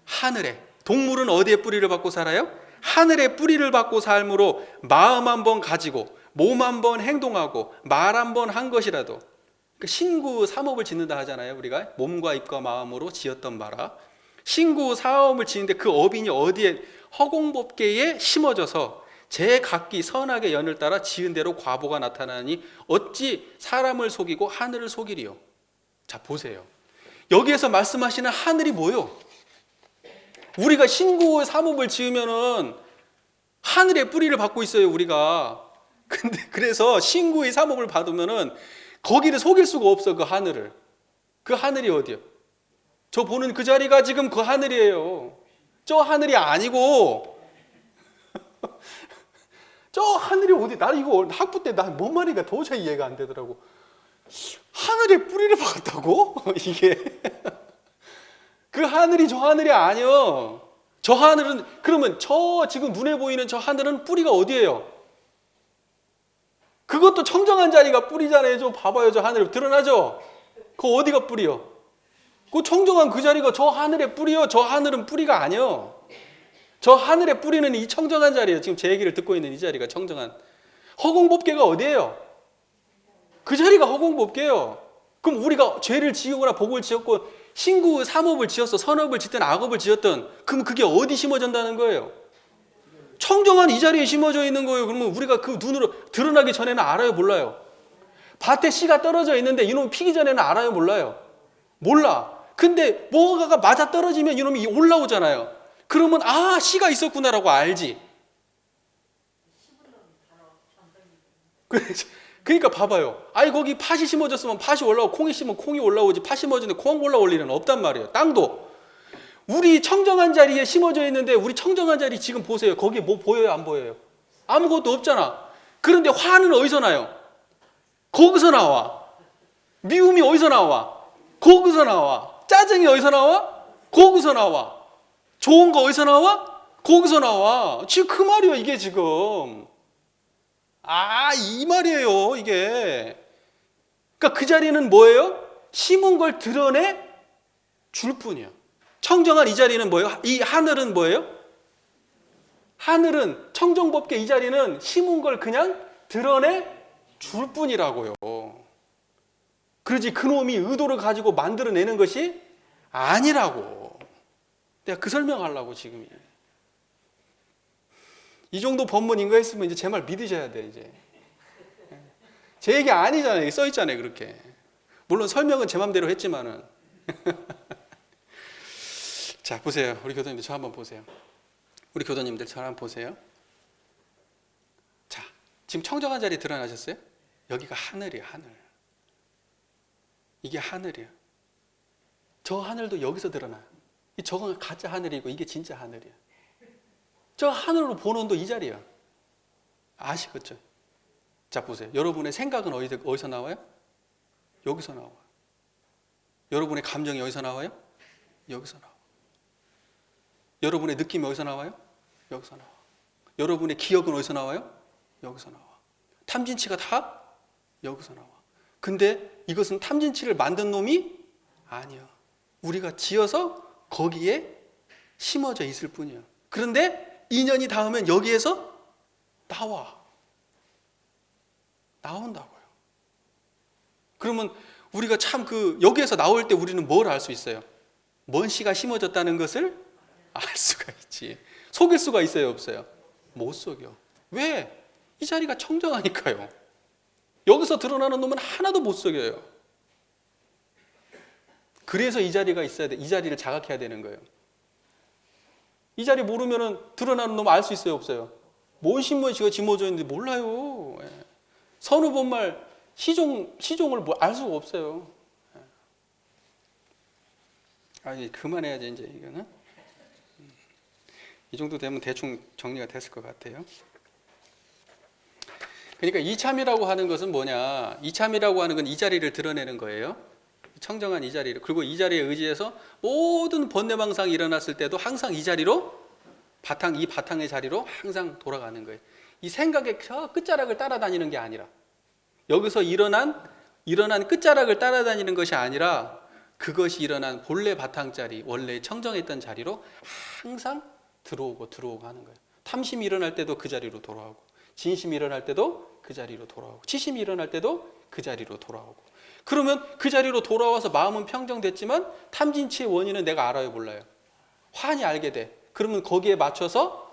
하늘에. 동물은 어디에 뿌리를 받고 살아요? 하늘에 뿌리를 받고 삶으로 마음 한번 가지고 몸 한번 행동하고 말 한번 한 것이라도, 그러니까 신구 삼업을 짓는다 하잖아요. 우리가 몸과 입과 마음으로 지었던 바라. 신구 사업을 지는데 그 업인이 어디에? 허공법계에 심어져서 제각기 선악의 연을 따라 지은 대로 과보가 나타나니 어찌 사람을 속이고 하늘을 속이리요. 자, 보세요. 여기에서 말씀하시는 하늘이 뭐요? 우리가 신구의 삼업을 지으면은 하늘의 뿌리를 받고 있어요, 우리가. 근데 그래서 신구의 삼업을 받으면은 거기를 속일 수가 없어, 그 하늘을. 그 하늘이 어디요? 저 보는 그 자리가 지금 그 하늘이에요. 저 하늘이 아니고 저 하늘이 어디? 나 이거 학부 때 나 뭔 말인가 도저히 이해가 안 되더라고. 하늘에 뿌리를 박았다고? 이게 그 하늘이 저 하늘이 아니요. 저 하늘은, 그러면 저 지금 눈에 보이는 저 하늘은 뿌리가 어디예요? 그것도 청정한 자리가 뿌리잖아요. 저 봐봐요, 저 하늘 드러나죠? 그거 어디가 뿌리요? 그 청정한 그 자리가 저 하늘의 뿌리요. 저 하늘은 뿌리가 아니요. 저 하늘의 뿌리는 이 청정한 자리예요. 지금 제 얘기를 듣고 있는 이 자리가 청정한. 허공법계가 어디예요? 그 자리가 허공법계예요. 그럼 우리가 죄를 지으거나 복을 지었고 신구 삼업을 지었어, 선업을 짓든 악업을 지었든, 그럼 그게 어디 심어진다는 거예요? 청정한 이 자리에 심어져 있는 거예요. 그러면 우리가 그 눈으로 드러나기 전에는 알아요, 몰라요? 밭에 씨가 떨어져 있는데 이놈이 피기 전에는 알아요, 몰라요? 몰라. 근데 뭐가가 맞아 떨어지면 이놈이 올라오잖아요. 그러면 아, 씨가 있었구나라고 알지. 그러니까 봐봐요. 아이, 거기 팥이 심어졌으면 팥이 올라오고 콩이 심으면 콩이 올라오지, 팥이 심어지는데 콩 올라올 일은 없단 말이에요. 땅도. 우리 청정한 자리에 심어져 있는데 우리 청정한 자리 지금 보세요. 거기 뭐 보여요, 안 보여요? 아무것도 없잖아. 그런데 화는 어디서 나요? 거기서 나와. 미움이 어디서 나와? 거기서 나와. 짜증이 어디서 나와? 거기서 나와. 좋은 거 어디서 나와? 거기서 나와. 지금 그 말이에요, 이게 지금. 이 말이에요, 이게. 그러니까 그 자리는 뭐예요? 심은 걸 드러내 줄 뿐이야. 청정한 이 자리는 뭐예요? 이 하늘은 뭐예요? 하늘은 청정법계 이 자리는 심은 걸 그냥 드러내 줄 뿐이라고요. 그러지 그놈이 의도를 가지고 만들어내는 것이 아니라고. 내가 그 설명하려고 지금. 이 정도 법문 인가했으면 이제 제 말 믿으셔야 돼, 이제. 제 얘기 아니잖아요. 써 있잖아요, 그렇게. 물론 설명은 제 맘대로 했지만은. 자, 보세요. 우리 교도님들 저 한번 보세요. 우리 교도님들 저 한번 보세요. 자, 지금 청정한 자리 드러나셨어요? 여기가 하늘이에요, 하늘. 이게 하늘이에요. 저 하늘도 여기서 드러나요. 저건 가짜 하늘이고 이게 진짜 하늘이에요. 저 하늘로 보는 온도 이 자리야. 아시겠죠? 자, 보세요. 여러분의 생각은 어디서 나와요? 여기서 나와요. 여러분의 감정이 어디서 나와요? 여기서 나와요. 여러분의 느낌이 어디서 나와요? 여기서 나와요. 여러분의 기억은 어디서 나와요? 여기서 나와. 탐진치가 다 여기서 나와. 근데 이것은 탐진치를 만든 놈이 아니야. 우리가 지어서 거기에 심어져 있을 뿐이야. 그런데 2년이 닿으면 여기에서 나온다고요. 그러면 우리가 참 여기에서 나올 때 우리는 뭘 알 수 있어요? 뭔 씨가 심어졌다는 것을 알 수가 있지. 속일 수가 있어요, 없어요? 못 속여. 왜? 이 자리가 청정하니까요. 여기서 드러나는 놈은 하나도 못 속여요. 그래서 이 자리가 있어야 돼. 이 자리를 자각해야 되는 거예요. 이 자리 모르면은 드러나는 놈 알 수 있어요, 없어요? 뭔 신문에 지가 짊어져 있는데 몰라요. 선우 본말 시종을 알 수가 없어요. 이제 그만해야지, 이제 이거는. 이 정도 되면 대충 정리가 됐을 것 같아요. 그러니까 이참이라고 하는 것은 뭐냐? 이참이라고 하는 건 이 자리를 드러내는 거예요. 청정한 이 자리를. 그리고 이 자리에 의지해서 모든 번뇌망상이 일어났을 때도 항상 이 자리로 이 바탕의 자리로 항상 돌아가는 거예요. 이 생각의 저 끝자락을 따라다니는 게 아니라, 여기서 일어난 끝자락을 따라다니는 것이 아니라, 그것이 일어난 본래 바탕자리, 원래 청정했던 자리로 항상 들어오고 하는 거예요. 탐심이 일어날 때도 그 자리로 돌아오고, 진심이 일어날 때도 그 자리로 돌아오고, 치심이 일어날 때도 그 자리로 돌아오고. 그러면 그 자리로 돌아와서 마음은 평정됐지만 탐진치의 원인은 내가 알아요, 몰라요? 환히 알게 돼. 그러면 거기에 맞춰서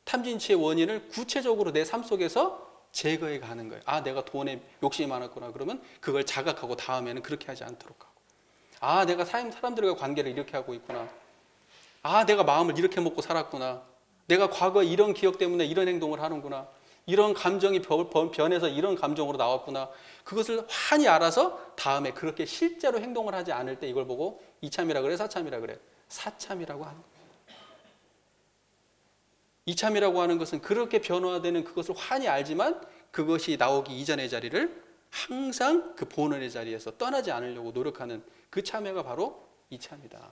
탐진치의 원인을 구체적으로 내 삶 속에서 제거해 가는 거예요. 내가 돈에 욕심이 많았구나. 그러면 그걸 자각하고 다음에는 그렇게 하지 않도록 하고. 내가 사람들과 관계를 이렇게 하고 있구나. 내가 마음을 이렇게 먹고 살았구나. 내가 과거에 이런 기억 때문에 이런 행동을 하는구나. 이런 감정이 변해서 이런 감정으로 나왔구나. 그것을 환히 알아서 다음에 그렇게 실제로 행동을 하지 않을 때 이걸 보고 이참이라 그래, 사참이라 그래? 사참이라고 하는 거예요. 이참이라고 하는 것은 그렇게 변화되는 그것을 환히 알지만 그것이 나오기 이전의 자리를 항상 그 본원의 자리에서 떠나지 않으려고 노력하는 그 참회가 바로 이참이다.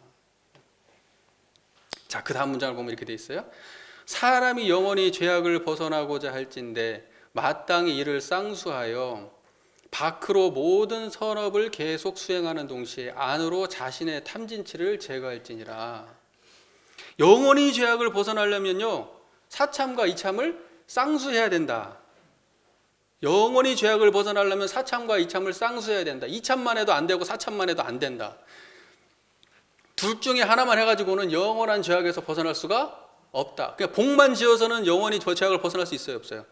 자, 그 다음 문장을 보면 이렇게 돼 있어요. 사람이 영원히 죄악을 벗어나고자 할진대 마땅히 이를 쌍수하여 밖으로 모든 선업을 계속 수행하는 동시에 안으로 자신의 탐진치를 제거할지니라. 영원히 죄악을 벗어나려면요, 사참과 이참을 쌍수해야 된다. 영원히 죄악을 벗어나려면 사참과 이참을 쌍수해야 된다. 이참만 해도 안 되고 사참만 해도 안 된다. 둘 중에 하나만 해가지고는 영원한 죄악에서 벗어날 수가 없다. 그냥 복만 지어서는 영원히 죄악을 벗어날 수 있어요, 없어요?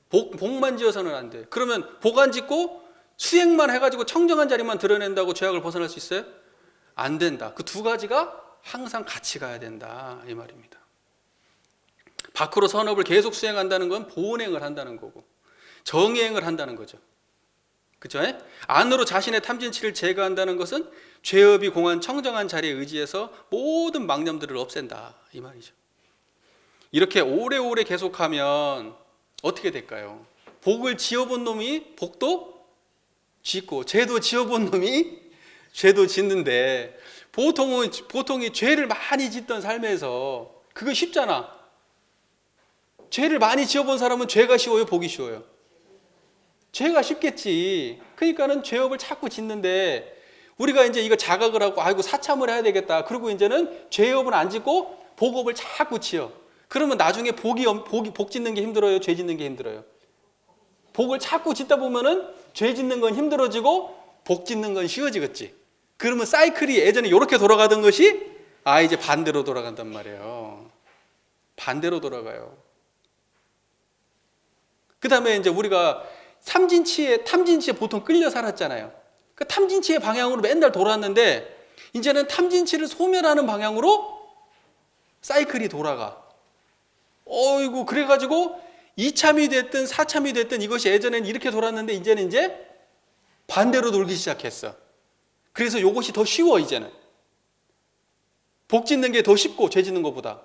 복만 지어서는 안 돼. 그러면 복 안 짓고 수행만 해가지고 청정한 자리만 드러낸다고 죄악을 벗어날 수 있어요? 안 된다. 그 두 가지가 항상 같이 가야 된다, 이 말입니다. 밖으로 선업을 계속 수행한다는 건 보온행을 한다는 거고 정의행을 한다는 거죠. 그죠? 안으로 자신의 탐진치를 제거한다는 것은 죄업이 공한 청정한 자리에 의지해서 모든 망념들을 없앤다, 이 말이죠. 이렇게 오래오래 계속하면 어떻게 될까요? 복을 지어본 놈이 복도 짓고 죄도 지어본 놈이 죄도 짓는데 보통이 죄를 많이 짓던 삶에서 그거 쉽잖아. 죄를 많이 지어본 사람은 죄가 쉬워요, 복이 쉬워요? 죄가 쉽겠지. 그러니까는 죄업을 자꾸 짓는데 우리가 이제 이거 자각을 하고 아이고 사참을 해야 되겠다. 그리고 이제는 죄업은 안 짓고 복업을 자꾸 지어. 그러면 나중에 복 짓는 게 힘들어요? 죄 짓는 게 힘들어요? 복을 자꾸 짓다 보면은 죄 짓는 건 힘들어지고 복 짓는 건 쉬워지겠지. 그러면 사이클이 예전에 이렇게 돌아가던 것이 이제 반대로 돌아간단 말이에요. 반대로 돌아가요. 그 다음에 이제 우리가 탐진치에 보통 끌려 살았잖아요. 그 탐진치의 방향으로 맨날 돌았는데 이제는 탐진치를 소멸하는 방향으로 사이클이 돌아가. 어이구, 그래가지고 2참이 됐든 4참이 됐든 이것이 예전에는 이렇게 돌았는데 이제는 이제 반대로 돌기 시작했어. 그래서 이것이 더 쉬워. 이제는 복 짓는 게 더 쉽고 죄 짓는 것보다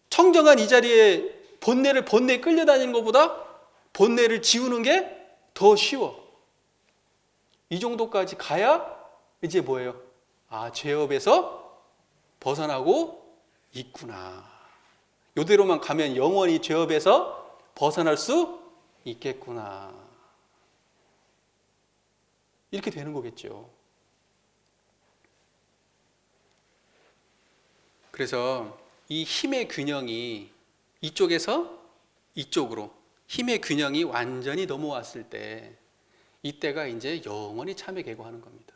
청정한 이 자리에 번뇌에 끌려다니는 것보다 번뇌를 지우는 게 더 쉬워. 이 정도까지 가야 이제 뭐예요? 죄업에서 벗어나고 있구나. 이대로만 가면 영원히 죄업에서 벗어날 수 있겠구나. 이렇게 되는 거겠죠. 그래서 이 힘의 균형이 이쪽에서 이쪽으로 힘의 균형이 완전히 넘어왔을 때 이때가 이제 영원히 참에 계고하는 겁니다.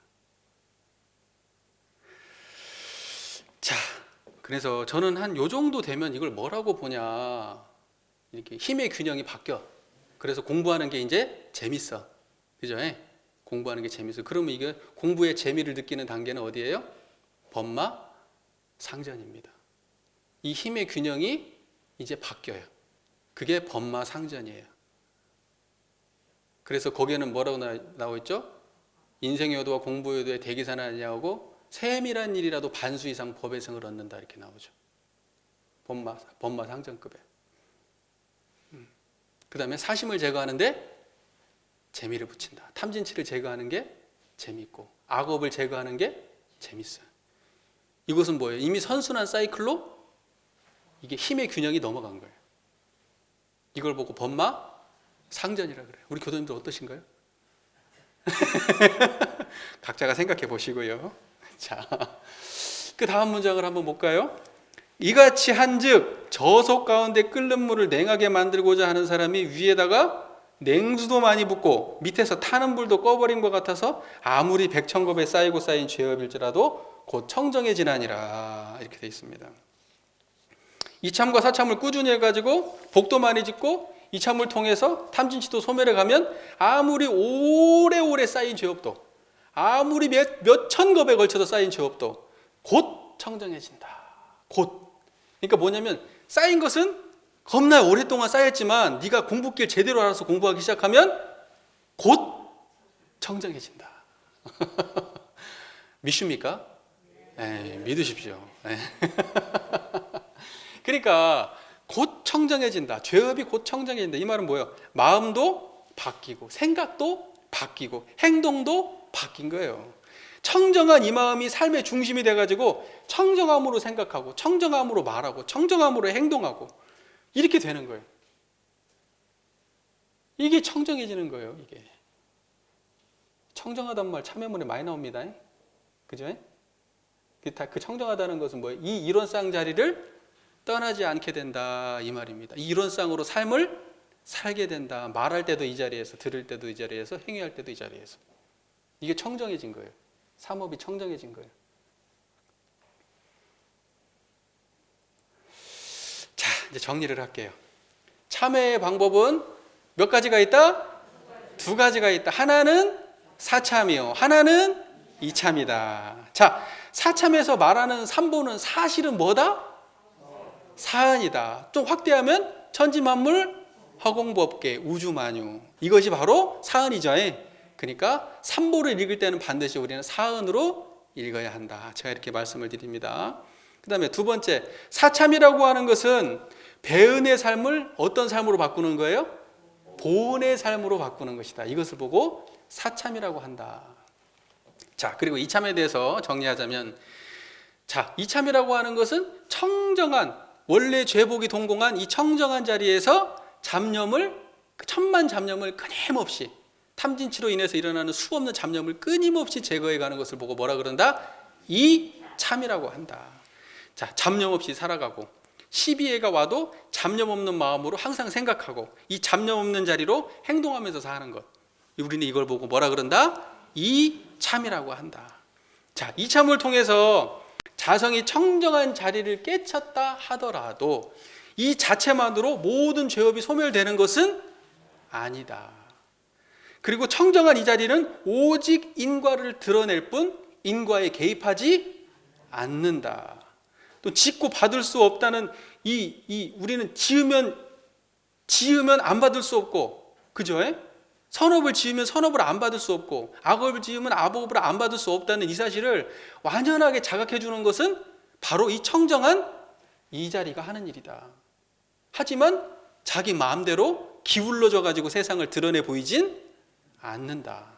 자, 그래서 저는 한 요 정도 되면 이걸 뭐라고 보냐, 이렇게 힘의 균형이 바뀌어. 그래서 공부하는 게 이제 재밌어. 그죠? 공부하는 게 재밌어. 그러면 이게 공부의 재미를 느끼는 단계는 어디예요? 법마 상전입니다. 이 힘의 균형이 이제 바뀌어요. 그게 법마 상전이에요. 그래서 거기에는 뭐라고 나와 있죠? 인생의 효도와 공부의 효도의 대기산을 아니하고 세밀한 일이라도 반수 이상 법의 성을 얻는다, 이렇게 나오죠. 법마 상전급에. 그 다음에 사심을 제거하는데 재미를 붙인다. 탐진치를 제거하는 게 재밌고 악업을 제거하는 게 재밌어요. 이것은 뭐예요? 이미 선순환 사이클로 이게 힘의 균형이 넘어간 거예요. 이걸 보고 법마 상전이라 그래요. 우리 교도님들 어떠신가요? 각자가 생각해 보시고요. 자, 그 다음 문장을 한번 볼까요? 이같이 한즉 저속 가운데 끓는 물을 냉하게 만들고자 하는 사람이 위에다가 냉수도 많이 붓고 밑에서 타는 불도 꺼버린 것 같아서 아무리 백천겁에 쌓이고 쌓인 죄업일지라도 곧 청정해지나니라, 이렇게 되어 있습니다. 이참과 사참을 꾸준히 해가지고 복도 많이 짓고 이참을 통해서 탐진치도 소멸해 가면 아무리 오래오래 쌓인 죄업도, 아무리 몇천 겁에 걸쳐서 쌓인 죄업도 곧 청정해진다. 곧. 그러니까 뭐냐면 쌓인 것은 겁나 오랫동안 쌓였지만 네가 공부길 제대로 알아서 공부하기 시작하면 곧 청정해진다. 믿습니까? 믿으십시오. 그러니까 곧 청정해진다. 죄업이 곧 청정해진다. 이 말은 뭐예요? 마음도 바뀌고 생각도 바뀌고 행동도 바뀐 거예요. 청정한 이 마음이 삶의 중심이 돼가지고 청정함으로 생각하고 청정함으로 말하고 청정함으로 행동하고 이렇게 되는 거예요. 이게 청정해지는 거예요. 이게 청정하다는 말 참여문에 많이 나옵니다. 그죠? 그 청정하다는 것은 뭐예요? 이 이론상 자리를 떠나지 않게 된다, 이 말입니다. 이 이론상으로 삶을 살게 된다. 말할 때도 이 자리에서, 들을 때도 이 자리에서, 행위할 때도 이 자리에서. 이게 청정해진 거예요. 삼업이 청정해진 거예요. 자, 이제 정리를 할게요. 참회의 방법은 몇 가지가 있다? 두 가지가 있다. 하나는 사참이요, 하나는 이참이다. 자, 사참에서 말하는 삼보는 사실은 뭐다? 사은이다. 좀 확대하면 천지만물, 허공법계, 우주만유. 이것이 바로 사은이죠. 그러니까 삼보를 읽을 때는 반드시 우리는 사은으로 읽어야 한다. 제가 이렇게 말씀을 드립니다. 그 다음에 두 번째, 사참이라고 하는 것은 배은의 삶을 어떤 삶으로 바꾸는 거예요? 보은의 삶으로 바꾸는 것이다. 이것을 보고 사참이라고 한다. 자, 그리고 이참에 대해서 정리하자면, 자, 이참이라고 하는 것은 청정한, 원래 죄복이 동공한 이 청정한 자리에서 잡념을 그 천만 잡념을 끊임없이, 탐진치로 인해서 일어나는 수없는 잡념을 끊임없이 제거해 가는 것을 보고 뭐라 그런다? 이 참이라고 한다. 자, 잡념 없이 살아가고 시비해가 와도 잡념 없는 마음으로 항상 생각하고 이 잡념 없는 자리로 행동하면서 사는 것, 우리는 이걸 보고 뭐라 그런다? 이 참이라고 한다. 자, 이 참을 통해서 자성이 청정한 자리를 깨쳤다 하더라도 이 자체만으로 모든 죄업이 소멸되는 것은 아니다. 그리고 청정한 이 자리는 오직 인과를 드러낼 뿐 인과에 개입하지 않는다. 또 짓고 받을 수 없다는 우리는 지으면 안 받을 수 없고, 그죠? 선업을 지으면 선업을 안 받을 수 없고, 악업을 지으면 악업을 안 받을 수 없다는 이 사실을 완연하게 자각해 주는 것은 바로 이 청정한 이 자리가 하는 일이다. 하지만 자기 마음대로 기울어져 가지고 세상을 드러내 보이진 않는다.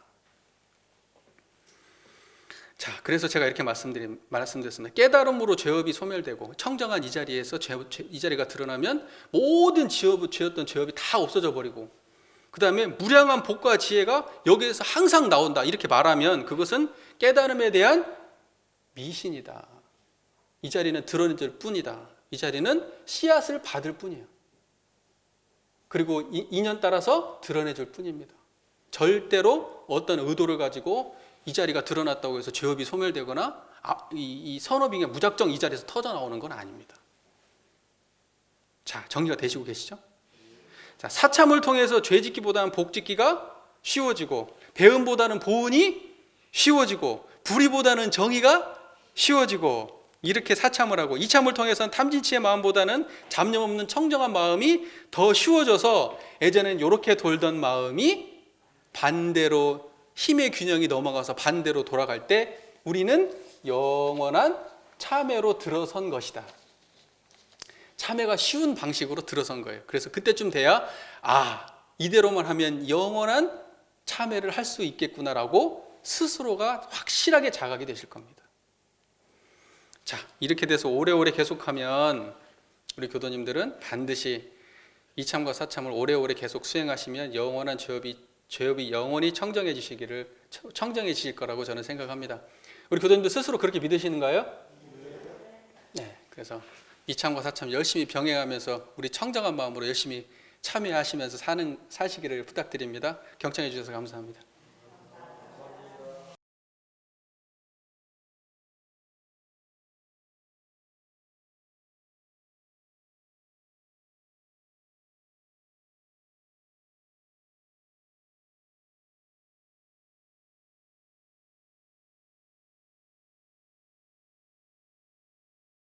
자, 그래서 제가 이렇게 말씀드렸습니다. 깨달음으로 죄업이 소멸되고 청정한 이 자리에서 이 자리가 드러나면 모든 지었던 죄업이 다 없어져 버리고, 그 다음에 무량한 복과 지혜가 여기에서 항상 나온다, 이렇게 말하면 그것은 깨달음에 대한 미신이다. 이 자리는 드러낼 뿐이다. 이 자리는 씨앗을 받을 뿐이에요. 그리고 인연 따라서 드러내줄 뿐입니다. 절대로 어떤 의도를 가지고 이 자리가 드러났다고 해서 죄업이 소멸되거나 이 선업이 무작정 이 자리에서 터져 나오는 건 아닙니다. 자, 정리가 되시고 계시죠? 자, 사참을 통해서 죄짓기보다는 복짓기가 쉬워지고, 배은보다는 보은이 쉬워지고, 불의보다는 정의가 쉬워지고, 이렇게 사참을 하고, 이참을 통해서는 탐진치의 마음보다는 잡념 없는 청정한 마음이 더 쉬워져서 예전엔 이렇게 돌던 마음이 반대로 힘의 균형이 넘어가서 반대로 돌아갈 때 우리는 영원한 참회로 들어선 것이다. 참회가 쉬운 방식으로 들어선 거예요. 그래서 그때쯤 돼야 이대로만 하면 영원한 참회를 할 수 있겠구나라고 스스로가 확실하게 자각이 되실 겁니다. 자, 이렇게 돼서 오래오래 계속하면 우리 교도님들은 반드시 이참과 사참을 오래오래 계속 수행하시면 영원한 죄업이 영원히 청정해지실 거라고 저는 생각합니다. 우리 교도님들 스스로 그렇게 믿으시는가요? 네. 그래서 이참과 사참 열심히 병행하면서 우리 청정한 마음으로 열심히 참여하시면서 사시기를 부탁드립니다. 경청해 주셔서 감사합니다.